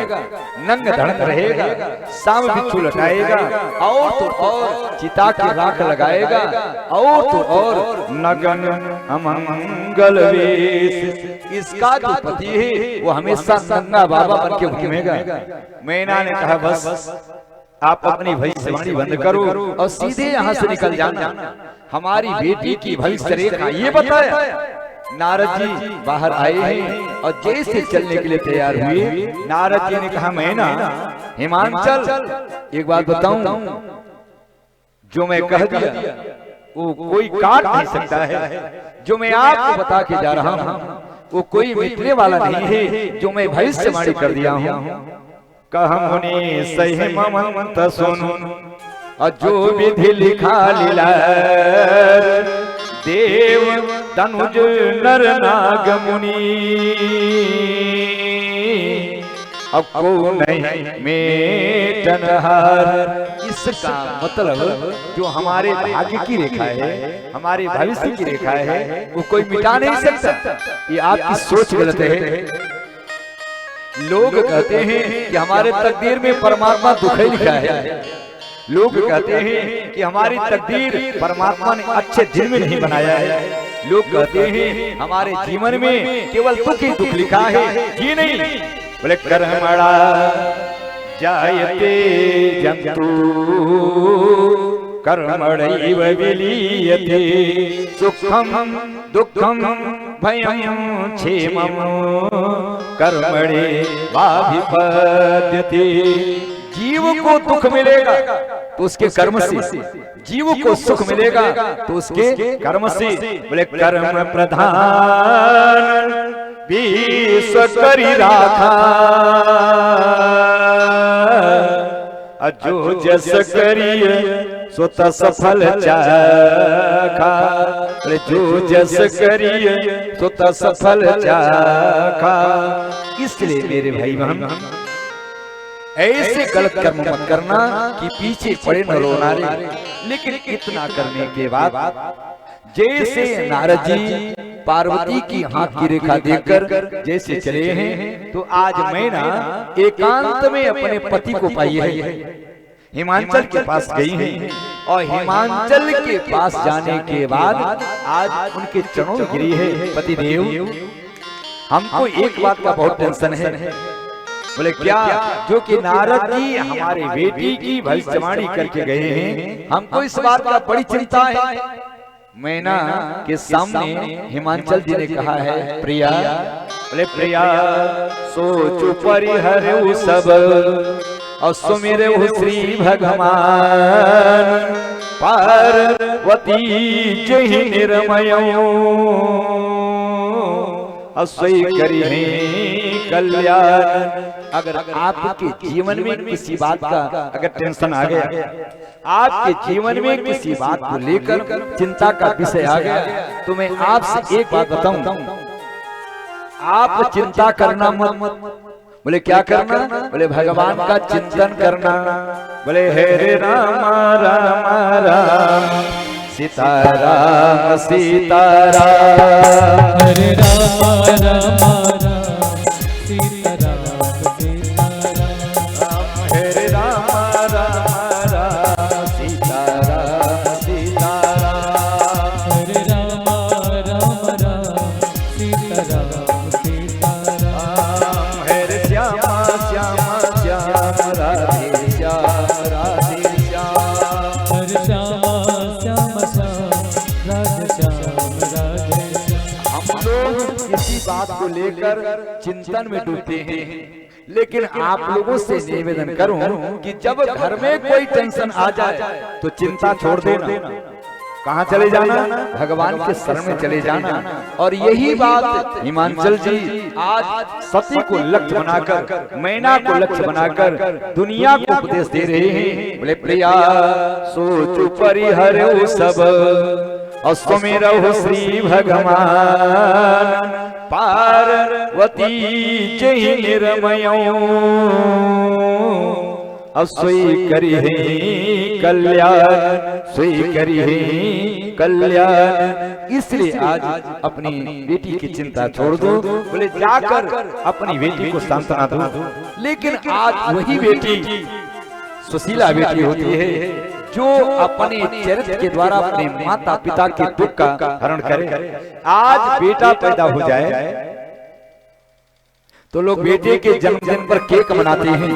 नंग धड़क रहेगा, सांप बिच्छू लटाएगा, और तो और चिता की राख लगाएगा, और तो और नगन अमंगल वेश। इसका जो पति है वो हमेशा नंगा बाबा बन के घूमेगा। मैना ने कहा बस आप अपनी भविष्यवाणी बंद करो और सीधे यहाँ से निकल जाना। हमारी बेटी की भविष्य रेखा ये बताया। नारद जी बाहर आए हैं और जैसे चलने के लिए तैयार हुए, नारद जी ने कहा मैना हिमांचल एक बात बताऊं, जो मैं कह दिया वो कोई काट नहीं सकता है। जो मैं आपको बता के जा रहा हूं वो कोई मिटने वाला नहीं है जो मैं भविष्यवाणी कर दिया हूँ। कहमुनि सही ममंत सुनु और जो विधि लिखा लीला देव तनुज नर नाग मुनि अब को नहीं मेटनहार। इसका मतलब जो हमारे भाग्य की रेखा है, हमारे भविष्य की रेखा है, वो कोई मिटा नहीं सकता। ये आपकी सोच गलत है। लोग कहते हैं कि हमारे तकदीर में परमात्मा दुख ही लिखा है। लोग कहते हैं कि हमारी तकदीर परमात्मा ने अच्छे दिन में नहीं बनाया है। लोग कहते हैं हमारे जीवन में केवल दुख ही दुख लिखा है। ये नहीं, बोले कर्मणा जायते जंतु कर्मणैव विलीयते सुखम दुःखम भयं क्षेमं कर्मणे वाभिपद्यते। जीव को दुख मिलेगा तो उसके कर्म से, जीव को सुख मिलेगा तो उसके कर्म से। बोले कर्म प्रधान विश्व करी राखा जो जस करिय स्वत सफल चाखा। जो जस करिय स्वत सफल चाखा। इसलिए मेरे भाई बहन ऐसे गलत कर्म मत करना कि पीछे पड़े न रोना रे। लेकिन इतना करने के बाद जैसे नारद जी पार्वती की हाथ की रेखा देखकर जैसे चले हैं, तो आज मैं ना एकांत में अपने पति को पाई है। हिमाचल के पास गई हैं और हिमाचल के पास जाने के बाद आज उनके चरणों में गिरी है। पतिदेव, हमको एक बात का बहुत टेंशन है। बोले क्या? जो कि नारद जी हमारे बेटी की भविष्यवाणी करके गए हैं, हमको इस बात का बड़ी चिंता है। मैना के सामने हिमाचल जी ने कहा है, प्रिया, बोले प्रिया सोचु परिहरऊ सब और सुमिरऊ श्री भगवान पार्वती जहि निर्मयऊ असई करी कल्याण। अगर आपके जीवन में किसी बात का अगर टेंशन आ गया, आपके जीवन में किसी बात को लेकर चिंता का विषय आ गया, तो मैं आपसे एक बात बताऊं, आप चिंता करना मत। बोले क्या करना? बोले भगवान का चिंतन करना। बोले हे राम राम राम सीताराम सीताराम हरे राम राम राम सीताराम सीताराम हरे राम राम राम सीताराम सीताराम हरे राम राम राम सीताराम सीताराम हरे श्याम श्याम श्याम राधे श्याम राधे श्याम हरे श्याम श्याम श्याम राधे श्याम राधे श्याम। हम लोग किसी बात को लेकर चिंतन में डूबते हैं, लेकिन आप लोगों से निवेदन करूं कि जब घर में कोई टेंशन आ जाए तो चिंता छोड़ देना। कहाँ चले जाना? भगवान के शरण में चले जाना। और यही बात हिमाचल जी आज सती को लक्ष्य बनाकर, मैना को लक्ष्य बनाकर दुनिया को उपदेश दे रहे हैं। बोले प्रिया सोचु परिहरऊ सब और सुमिरऊ श्री भगवान पार्वती जहि निर्मयऊ असोई करी है कल्याण सोई करी है कल्याण। इसलिए आज अपनी बेटी की चिंता छोड़ दो। बोले जाकर अपनी बेटी को सांत्वना दो। लेकिन आज वही बेटी सुशीला बेटी होती है जो अपने चरित्र के द्वारा अपने माता पिता के दुख का हरण करे। आज बेटा पैदा हो जाए तो लोग बेटे के जन्मदिन पर केक मनाते हैं,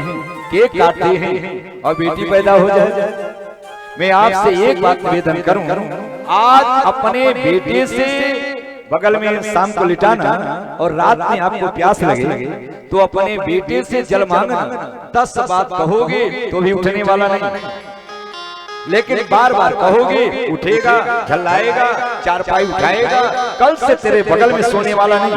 केक काटते हैं, और बेटी पैदा हो जाए। मैं आपसे एक बात निवेदन करूं, आज अपने बेटे से बगल में शाम को लिटाना और रात में आपको प्यास लगे तो अपने बेटे से जल मांगना। 10 बात कहोगे तो भी उठने वाला नहीं, लेकिन बार बार कहोगे उठेगा, झल्लाएगा, चारपाई उठाएगा, कल से तेरे बगल में सोने वाला नहीं।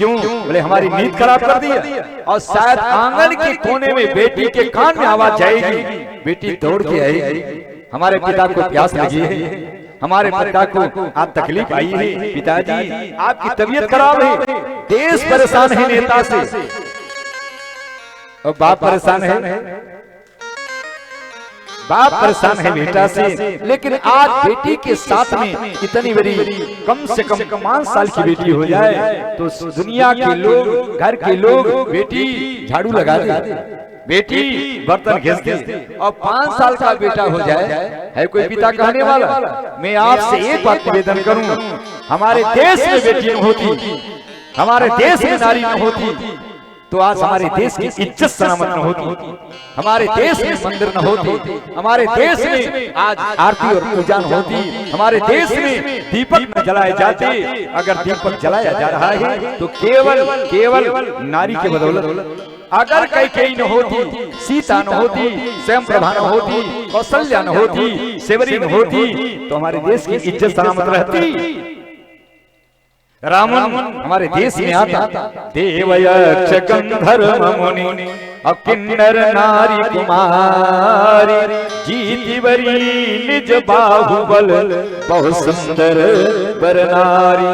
क्यों? बोले हमारी नींद खराब कर दिया। और शायद आंगन के कोने में बेटी के कान में आवाज जाएगी, बेटी दौड़ के आएगी, हमारे पिता को प्यास लगी है, हमारे पिता को आप तकलीफ आई है, पिताजी आपकी तबीयत खराब है, देश परेशान है नेता से और बाप परेशान है, बाप परेशान है बेटा से। लेकिन आज बेटी के साथ में इतनी बड़ी कम से कम 5 साल की बेटी हो जाए तो दुनिया के लोग, घर के लोग बेटी झाड़ू लगा दे, बेटी बर्तन घिस दे, और 5 साल का बेटा हो जाए, है कोई पिता कहने वाला? मैं आपसे एक बात निवेदन करूं, हमारे देश में बेटी न होती, हमारे देश में नारी न होती तो आज हमारे देश की इज्जत सलामत न होती, हमारे देश में मंदिर न होते, हमारे देश में आज आरती और पूजा न होती, हमारे देश में दीपक न जलाए जाते। अगर दीपक जलाया जा रहा है तो केवल नारी के बदौलत। अगर कई न होती, सीता न होती, स्वयं प्रभा न होती, कौशल्या न होती, सेवरी न होती तो हमारे देश की इज्जत सलामत रहती। रावण हमारे देश में आता, देवयक्ष गंधर्व मुनि और किन्नर नारी कुमारी, जीतिवरी निज बाहुबल बहुत सुंदर वर नारी।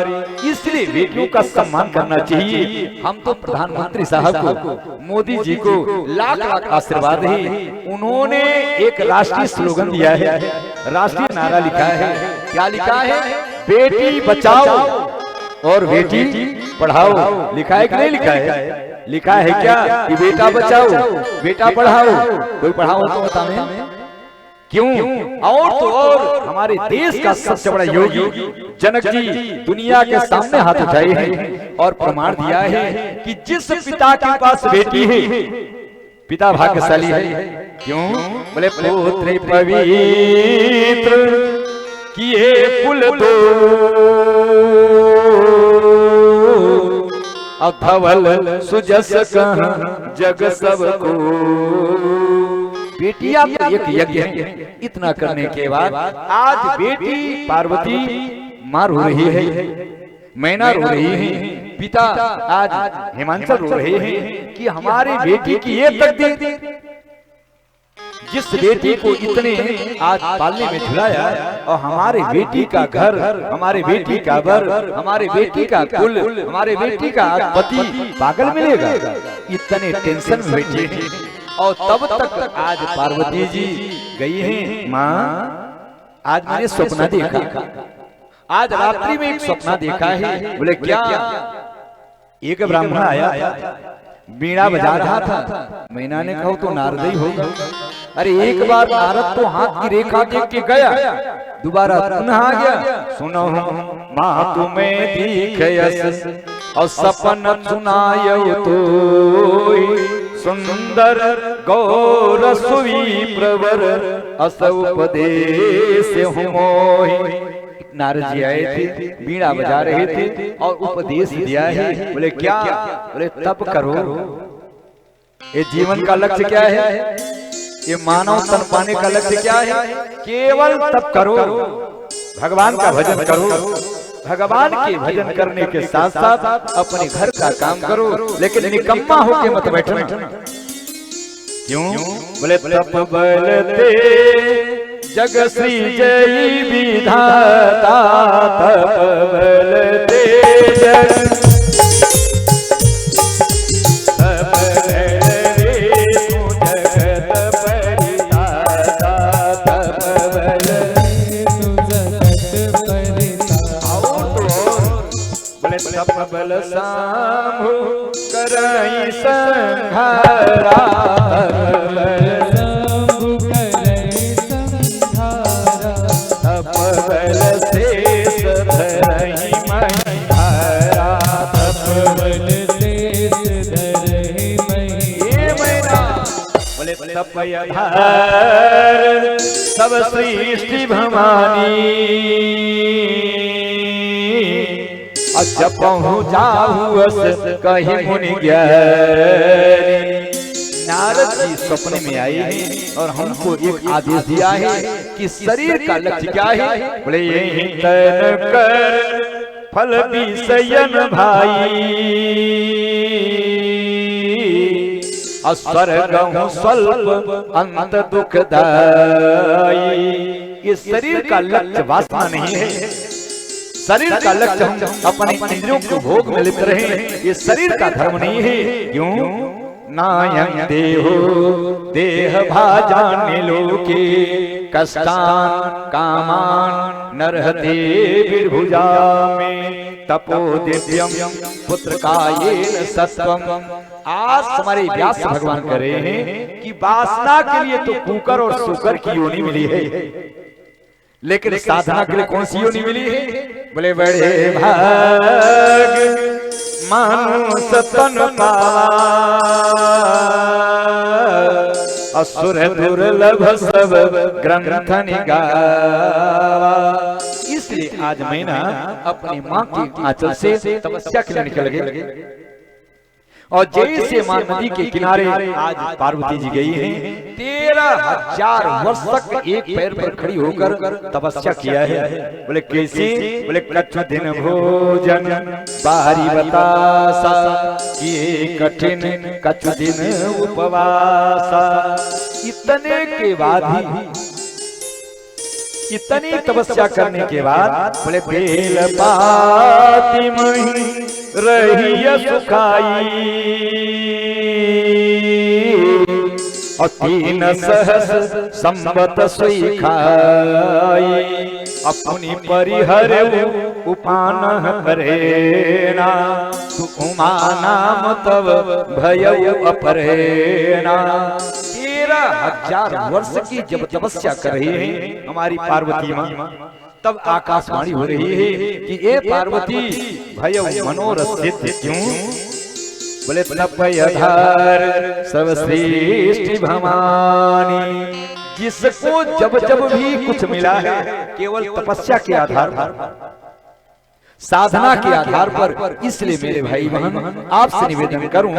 इसलिए बेटियों का सम्मान करना चाहिए। हम तो प्रधानमंत्री साहब को, मोदी जी को लाख लाख आशीर्वाद है। उन्होंने एक राष्ट्रीय स्लोगन दिया है, राष्ट्रीय नारा लिखा है। क्या लिखा है? बेटी बचाओ और बेटी पढ़ाओ। लिखा है कि नहीं लिखा है? लिखा है क्या कि बेटा बचाओ बेटा पढ़ाओ। कोई पढ़ाओ तो बताने क्यों? और तो और हमारे देश का सबसे बड़ा योगी जनक जी दुनिया के सामने हाथ उठाए हैं और प्रमाण दिया है कि जिस पिता के पास बेटी है पिता भाग्यशाली है। क्यों? बोले पुत्र पवित्र किए कुल दो अधवल सुजस कहाँ जग सबको। बेटियां तो एक यज्ञ है। इतना करने के बाद आज बेटी पार्वती मां रो रही है, मैना रो रही है, पिता आज हिमांचल रो रहे हैं कि हमारी बेटी की ये तकदीर। जिस बेटी को इतने आज पालने में झुलाया और हमारे बेटी का घर, हमारे बेटी का बर, हमारे बेटी का कुल, हमारे बेटी का पति पागल मिलेगा, इतने टेंशन में बैठे हैं। और तब तक आज पार्वती जी गई हैं, माँ आज मैंने सपना देखा, आज रात्रि में एक सपना देखा है। बोले क्या? एक ब्राह्मण आया, बीड़ा बजा रहा था। मैना ने कहा तो नारद ही होगा। अरे एक बार नारद तो हाथ की रेखा देख के गया, दोबारा पुनः आ गया। सुनो माँ तुम्हें दिखयस और सपन सुनायो तो सुंदर गौर सुवी प्रवर अस उपदेश मोहि। नारद जी आए थे, बीड़ा बजा रहे थे और उपदेश दिया है। बोले क्या? बोले तप करो। ये जीवन का लक्ष्य क्या है? ये मानव तन पाने का लक्ष्य क्या है? केवल तप करो, भगवान का भजन करो। भगवान के भजन करने के साथ साथ अपने घर का काम करो, लेकिन निकम्मा होके मत बैठना। क्यों? बोले तप बलते जग सृजई विधाता, तप बलते जग तप बलते तू जगत परिताता, तप बलते तू जगत परिताता। बोले तप बल सामु करई संहारा, सब सृष्टि भवानी जपहु जाहुअस कहीं मुनि ज्ञानी। नारद जी सपने में आए हैं और हमको एक आदेश दिया है कि शरीर का लक्ष्य क्या है? बोले यही तन कर फल विषयन भाई स्वर्ग स्वल्प अंत दुखदाई। ये शरीर का लक्ष्य वासना नहीं है, शरीर का लक्ष्य हम अपने इंद्रियों को भोग में लिप्त रहे, ये शरीर का धर्म नहीं है। क्यों? नायं देहो देह भाजान्य लोके कष्टान कामान नरहते विभुजा में तपो दिव्यम पुत्र कायेन सत्वम। आज हमारे व्यास भगवान कह रहे हैं कि वासना के लिए तो कुकर और सुकर की योनि मिली है, लेकिन साधना के लिए कौन सी योनि मिली है? बोले बड़े भाग मानो सतन पावा असुर दुर्लभ सब ग्रंथ निगावा। इसलिए आज मैं ना अपनी माँ की आंचल से तपस्या के लिए निकल गए और जैसे मां नदी के किनारे आज पार्वती जी गई हैं, 13,000 वर्ष तक एक पैर पर खड़ी होकर तपस्या किया है। बोले कैसे? बोले कच्छ दिन भोजन बाहरी बतासा किए कठिन कच्छ दिन उपवासा। इतने के बाद ही, इतनी तपस्या करने के बाद बोले बेल पाती मही रही सुखाई और 3 सहस संवत सोई खाई। अपनी परिहर उपान करेना तू उमा नाम तब भय अपरेना। 13,000 वर्ष की जब तपस्या कर रही है हमारी पार्वती माँ, तब आकाशवाणी हो रही है कि ये पार्वती भय मनोरथ सिद्ध क्यों? बोले तपयधार सर्वश्रेष्ठ भवानी। जिसको जब जब भी कुछ मिला है केवल तपस्या के आधार पर, साधना के आधार पर। इसलिए मेरे भाई बहन आपसे निवेदन करूं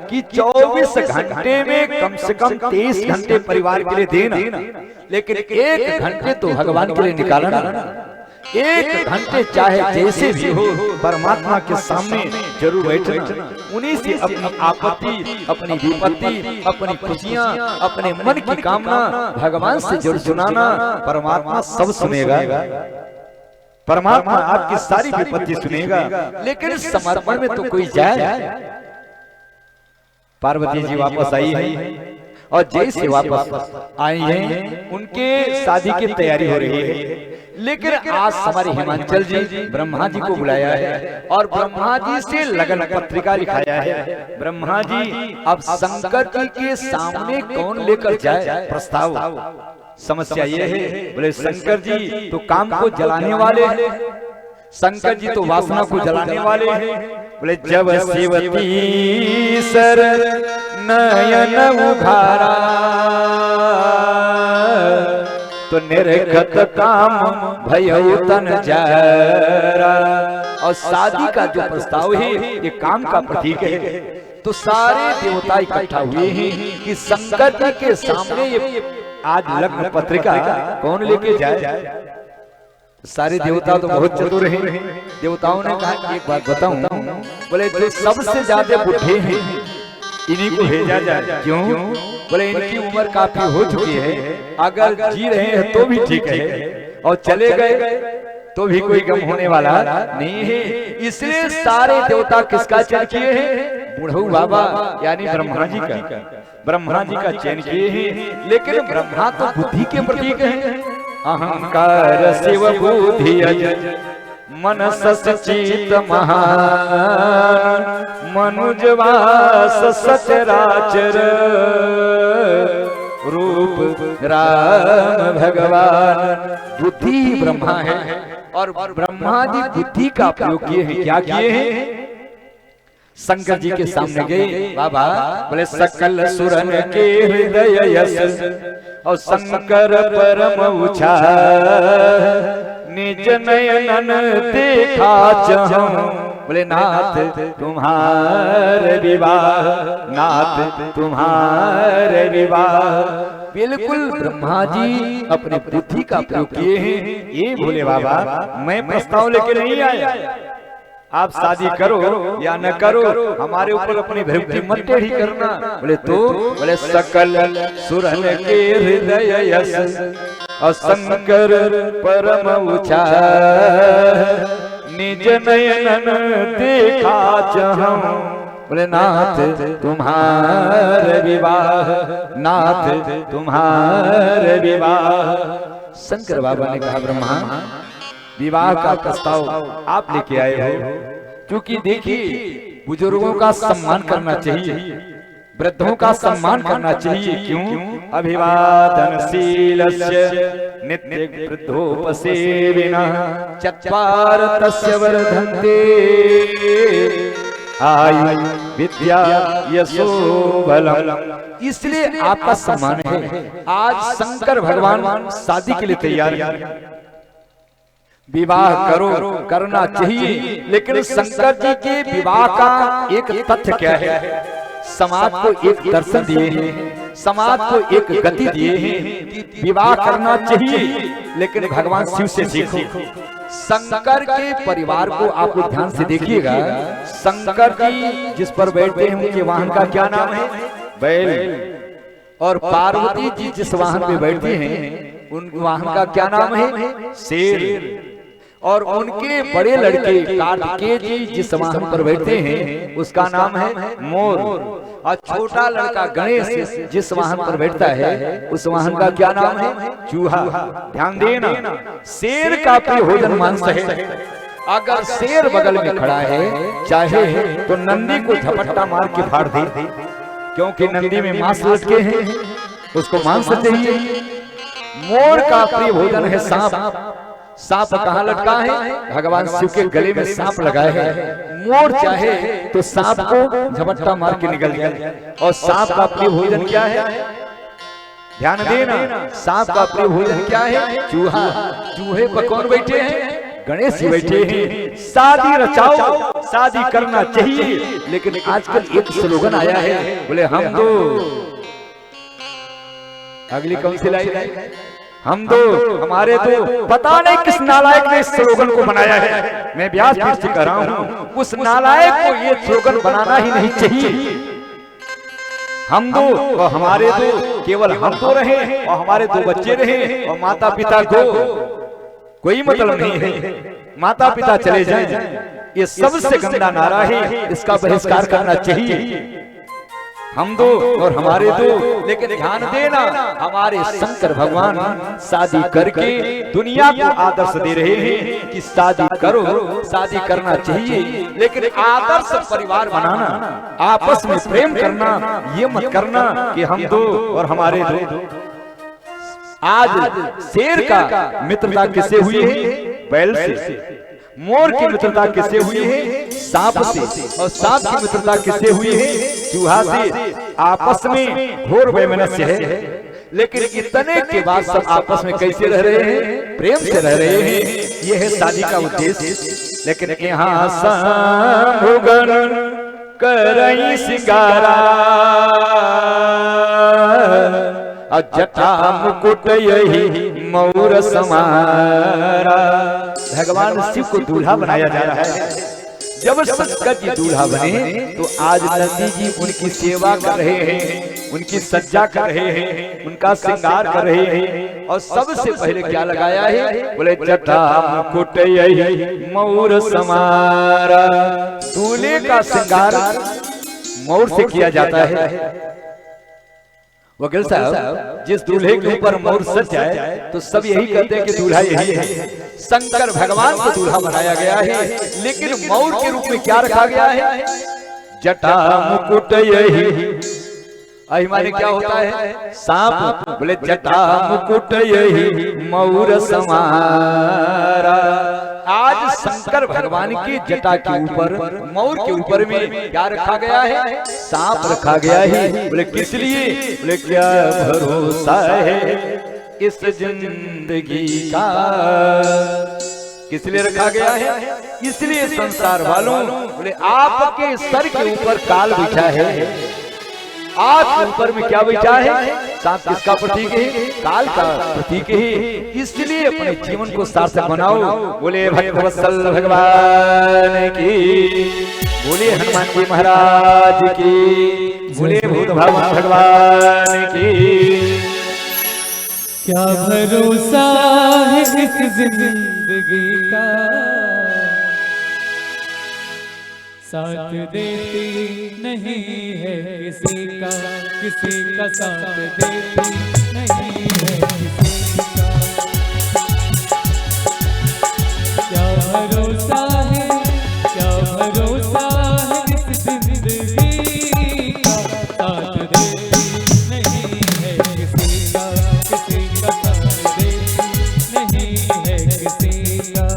कि 24 घंटे में कम से कम 23 घंटे परिवार के लिए देना, लेकिन 1 घंटे तो भगवान के लिए निकालना। 1 घंटे चाहे जैसे भी हो परमात्मा के सामने जरूर बैठना। उन्हीं से अपनी आपत्ति, अपनी विपत्ति, अपनी खुशियां, अपने मन की कामना भगवान से जरूर सुनाना। परमात्मा सब सुनेगा, परमात्मा आपकी सारी विपत्ति सुनेगा, लेकिन समर्पण में तो कोई जाए। पार्वती जी वापस आई है और जैसे वापस आई हैं उनके शादी की तैयारी हो रही है। लेकिन आज हमारे हिमांचल जी ब्रह्मा जी को बुलाया है और ब्रह्मा जी से लगन पत्रिका लिखाया है। ब्रह्मा जी अब शंकर जी के सामने कौन लेकर जाए प्रस्ताव? समस्या ये है, बोले शंकर जी तो काम को जलाने वाले हैं, शंकर जी तो वासना को जलाने वाले हैं। बोले जब शिवती सर नयन उघारा तो निर्गत काम भय तन जरा। और शादी का जो प्रस्ताव है ये काम का प्रतीक है। तो सारे देवता इकट्ठा हुए हैं कि शंकर जी के सामने ये आज लग्न पत्रिका कौन लेके जाए। सारे देवता तो बहुत चतुर हैं। देवताओं ने कहा एक बात बताऊं, बोले जो सबसे ज्यादा बुढ़े हैं इन्हीं को भेजा जाए। क्यों? बोले इनकी उम्र काफी हो चुकी है, अगर जी रहे हैं तो भी ठीक है और चले गए तो भी कोई गम होने वाला नहीं है। इसलिए सारे देवता किसका चयन किए हैं? बुढ़ऊ बाबा यानी ब्रह्मा जी का, ब्रह्मा जी का चयन किए हैं। लेकिन ब्रह्मा तो बुद्धि के प्रतीक हैं। अहंकार शिव बुद्धि अज मन सचित महान मनुजवास सचराचर रूप राम भगवान। बुद्धि ब्रह्मा है और ब्रह्मा जी बुद्धि का प्रयोग किए हैं। क्या किए हैं? शंकर जी के सामने गए बाबा, बोले सकल सुरन के हृदय यश और शंकर परम उछा निज नयनन देखा चाहूं। बोले नाथ तुम्हारे विवाह, नाथ तुम्हारे विवाह। बिल्कुल ब्रह्मा जी अपने बुद्धि का प्रयोग किए हैं। ये बोले बाबा मैं प्रस्ताव लेके नहीं आया, आप शादी करो या न करो, हमारे ऊपर अपनी भक्ति मत टेढ़ी करना। बोले तो बोले सकल सुरन के हृदय यस शंकर परम ऊंचा, निज नयनन देखा चाहूं। बोले नाथ तुम्हारे विवाह, नाथ तुम्हारे विवाह। शंकर बाबा ने कहा ब्रह्मा विवाह का प्रस्ताव आप लेके आए हो, क्योंकि देखिए बुजुर्गों का सम्मान करना चाहिए, वृद्धों का सम्मान करना चाहिए। क्यों? अभिवादनशीलस्य नित्य वृद्धोपसेविनः चत्वार तस्य वर्धन्ते आयु विद्या यशो बलम। इसलिए आपका सम्मान है। आज शंकर भगवान शादी के लिए तैयार है। विवाह करो, करना चाहिए, लेकिन शंकर जी के विवाह का एक तथ्य क्या है? समाज को एक दर्शन दिए हैं, समाज को एक गति दिए हैं। विवाह करना चाहिए, लेकिन भगवान शिव से सीखो। शंकर के परिवार को आप लोग ध्यान से देखिएगा। शंकर जी जिस पर बैठते हैं उनके वाहन का क्या नाम है? बैल। और पार्वती जी जिस वाहन पे बैठते हैं उन वाहन का क्या नाम है? शेर। और उनके बड़े लड़के कार्तिकेय जी जिस वाहन पर बैठते हैं उसका नाम है मोर। और छोटा लड़का गणेश जिस वाहन पर बैठता है उस वाहन का क्या नाम है? चूहा। ध्यान देना, शेर का प्रिय भोजन मांस है। अगर शेर बगल में खड़ा है चाहे तो नंदी को झपट्टा मार के फाड़ दे, क्योंकि नंदी में मांस लटके हैं, उसको मांस चाहिए। मोर का प्रिय भोजन है सांप। सांप कहाँ लटका है? भगवान शिव के गले में सांप लगाए है। मोर चाहे तो सांप को झपट्टा मार के निकल जाए। और सांप का प्रिय भोजन क्या है? ध्यान देना, सांप का प्रिय भोजन क्या है? चूहा। चूहे पर कौन बैठे हैं? गणेश जी बैठे हैं। शादी रचाओ, शादी करना चाहिए, लेकिन आजकल एक स्लोगन आया है, बोले हम दो। अगली कौन सी लाइन है? हम दो हमारे दो। पता नहीं किस नालायक ने इस स्लोगन को बनाया है। मैं व्यास पीठ से कह रहा हूं, उस नालायक को ये स्लोगन बनाना ही नहीं चाहिए। हम दो और हमारे दो, केवल हम दो रहे और हमारे दो बच्चे रहे और माता पिता को कोई मतलब नहीं है। माता पिता चले जाएं, ये सबसे गंदा नारा है, इसका बहिष्कार करना चाहिए। हम दो और हमारे दो, लेकिन ध्यान देना हमारे शंकर भगवान शादी करके दुनिया को आदर्श दे रहे हैं कि शादी करो, शादी करना चाहिए, लेकिन आदर्श परिवार बनाना, आपस में प्रेम करना, ये मत करना कि हम दो और हमारे दो। आज शेर का मित्रता किससे हुई है? बैल से। मोर की मित्रता किससे हुई है? सांप से। और सांप की मित्रता किससे हुई है? चूहा से। आपस में घोर वैमनस्य है, लेकिन इतने के बाद सब आपस में कैसे रह रहे हैं? प्रेम से रह रहे हैं। यह है शादी का उद्देश्य। लेकिन यहाँ सामुगन करई सिंगारा, जटा मुकुट यही मौर समारा। भगवान शिव को दूल्हा बनाया जा रहा है। जब शंकर जी दूल्हा बने तो आज नंदी जी उनकी सेवा कर रहे हैं, उनकी सज्जा कर रहे हैं, उनका श्रृंगार कर रहे हैं। और सबसे पहले क्या लगाया है? बोले जटा मुकुट यही मौर समारा। दूल्हे का श्रृंगार मौर से किया जाता है। वकील साहब, जिस दूल्हे के ऊपर मोर सज जाए तो सब यही कहते हैं कि दूल्हा यही है। शंकर भगवान को दूल्हा बनाया गया है, लेकिन मोर के रूप में क्या रखा गया है? जटा मुकुट यही। हमारे क्या होता है? सांप। बोले जटा मुकुट यही मौर समारा। आज शंकर भगवान की जटा के ऊपर, मौर के ऊपर में क्या रखा गया है? सांप रखा गया है। बोले किस लिए? बोले क्या भरोसा है इस जिंदगी का। किस लिए रखा गया है? इसलिए संसार वालों, बोले आपके सर के ऊपर काल बिछा है, आँख के ऊपर में क्या बैठा है? सांप किसका प्रतीक है? काल का प्रतीक है। इसलिए अपने जीवन को सार्थक बनाओ। बोले भक्तवत्सल भगवान की, बोले हनुमान जी महाराज की, बोले भूत भगवान भगवान की। क्या भरोसा है इस जिंदगी का, साथ देती नहीं है किसी का, किसी का साथ देती नहीं है किसी का। क्या भरोसा है, क्या भरोसा है इस जिंदगी का, साथ देती नहीं है किसी का, किसी का साथ देती नहीं है किसी का।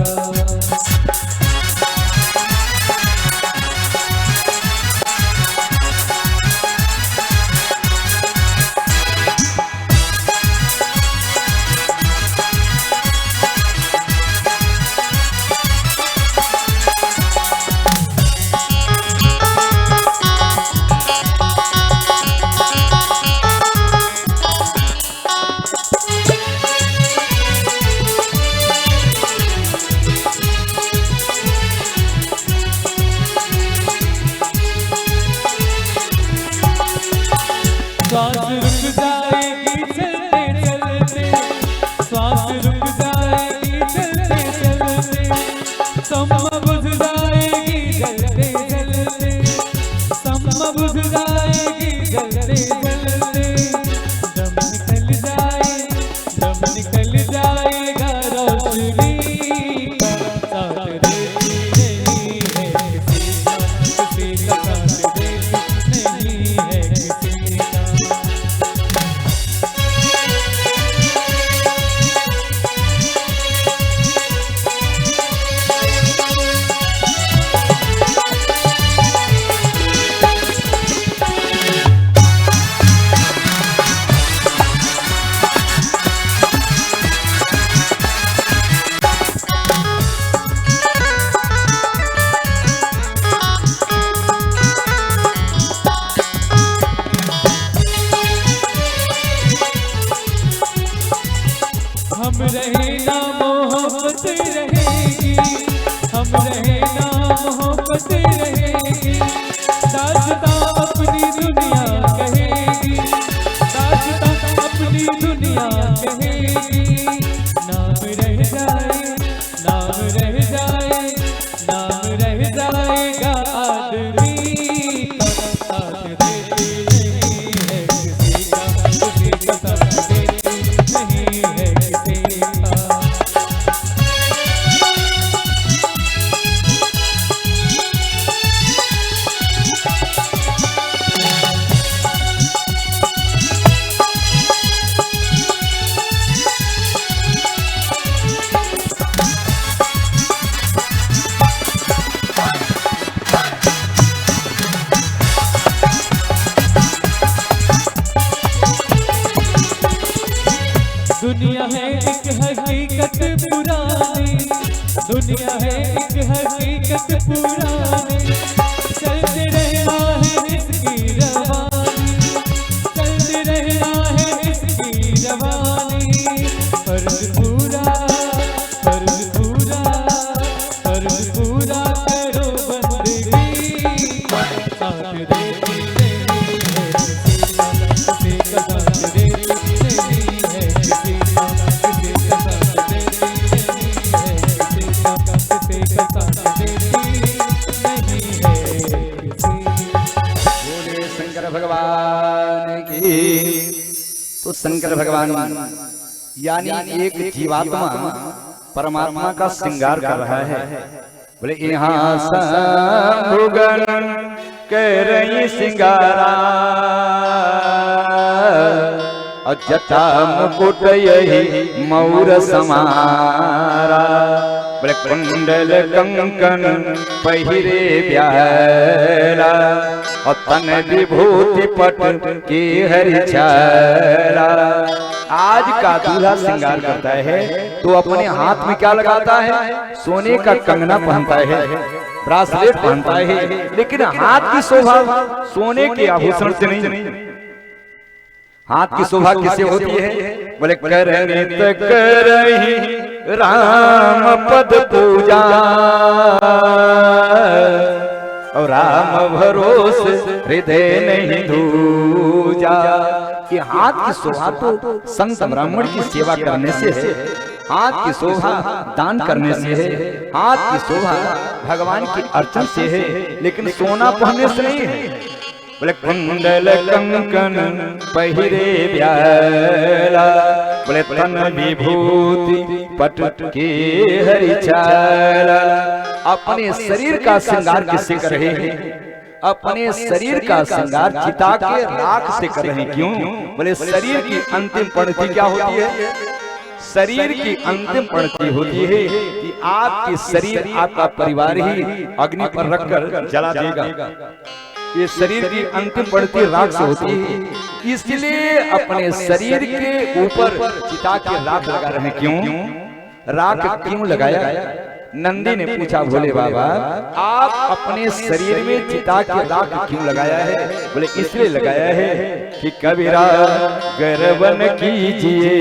श्वास रुक जाएगी चलते चलते, श्वास रुक जाएगी चलते चलते, सम्मा बुझ जाएगी जलते जलते, सम्मा बुझ जाएगी जलते जलते। दम निकल जाए, दम निकल जाएगा रोशनी का, साथ देती नहीं है किसी का, किसी का साथ देती नहीं है किसी का। हम रहे ना मोहब्बत रहेगी, हम रहे ना मोहब्बत रहेगी, दास्तां अपनी दुनिया कहेगी, दास्तां अपनी दुनिया कहेगी। नाम रह जाए, नाम रह जाए, नाम रह जाएगा आदमी का, साथ देती नहीं है किसी का, किसी का साथ देती नहीं है किसी का। दुनिया है एक हकीकत पुरानी, दुनिया है एक हकीकत पुरानी, चलते रहना है इसकी रवानी, चलते रहना है इसकी रवानी। फर्ज पूरा, फर्ज पूरा, फर्ज पूरा करो बंदगी, साथ देती नहीं है किसी का, किसी का साथ देती नहीं है किसी का, किसी का साथ देती नहीं है किसी का, किसी का साथ देती नहीं है किसी का। बोले शंकर भगवान की। तो शंकर भगवान यानी एक जीवात्मा परमात्मा का श्रृंगार कर रहा है। बोले यहाँ शंभुगण कह रही श्रृंगारा, जटा मुकुट यही मौर समारा। बोले कुंडल कंकन पहिरे प्यारा, और तन विभूति पट की हरिचारा। आज का दूल्हा श्रृंगार करता है तो अपने हाथ में क्या लगाता है? सोने का कंगना पहनता है, ब्रासलेट पहनता है, लेकिन हाथ की शोभा सोने के आभूषण से नहीं, हाथ की शोभा किससे होती है? बोले करने तक करही राम पद पूजा, और राम भरोसे हृदय नहीं दूजा। कि हाथ की शोभा तो संत ब्राह्मण की सेवा करने से है, हाथ की शोभा दान करने से है, हाथ की शोभा भगवान की अर्चन से है, लेकिन सोना पहनने से नहीं है। बोले कुंडल कंकन पहिरे ब्याला, बोले तन विभूति पट के हरिचाला। अपने शरीर का श्रृंगार किससे कर रहे हैं? अपने शरीर का श्रृंगार चिता के राख से कर रहे हैं। क्यों? बोले शरीर की अंतिम पंक्ति क्या होती है? शरीर की अंतिम पंक्ति होती है कि आपके शरीर आपका परिवार ही अग्नि पर रखकर जला देगा। ये शरीर की अंतिम पंक्ति राख से होती है, इसलिए अपने शरीर के ऊपर चिता के राख लगा रहे हैं। क्यों राख क्यों लगाया? नंदी ने पूछा भोले बाबा आप अपने शरीर में चिता के राख क्यों लगाया है? बोले इसलिए लगाया है कि कबीरा गर्वन कीजिए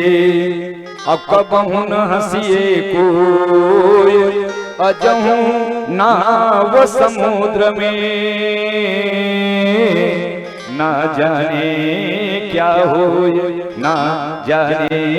अब कबहू न हंसिए कोई, अजहूं नाव समुद्र में ना जाने क्या हो, ना जाने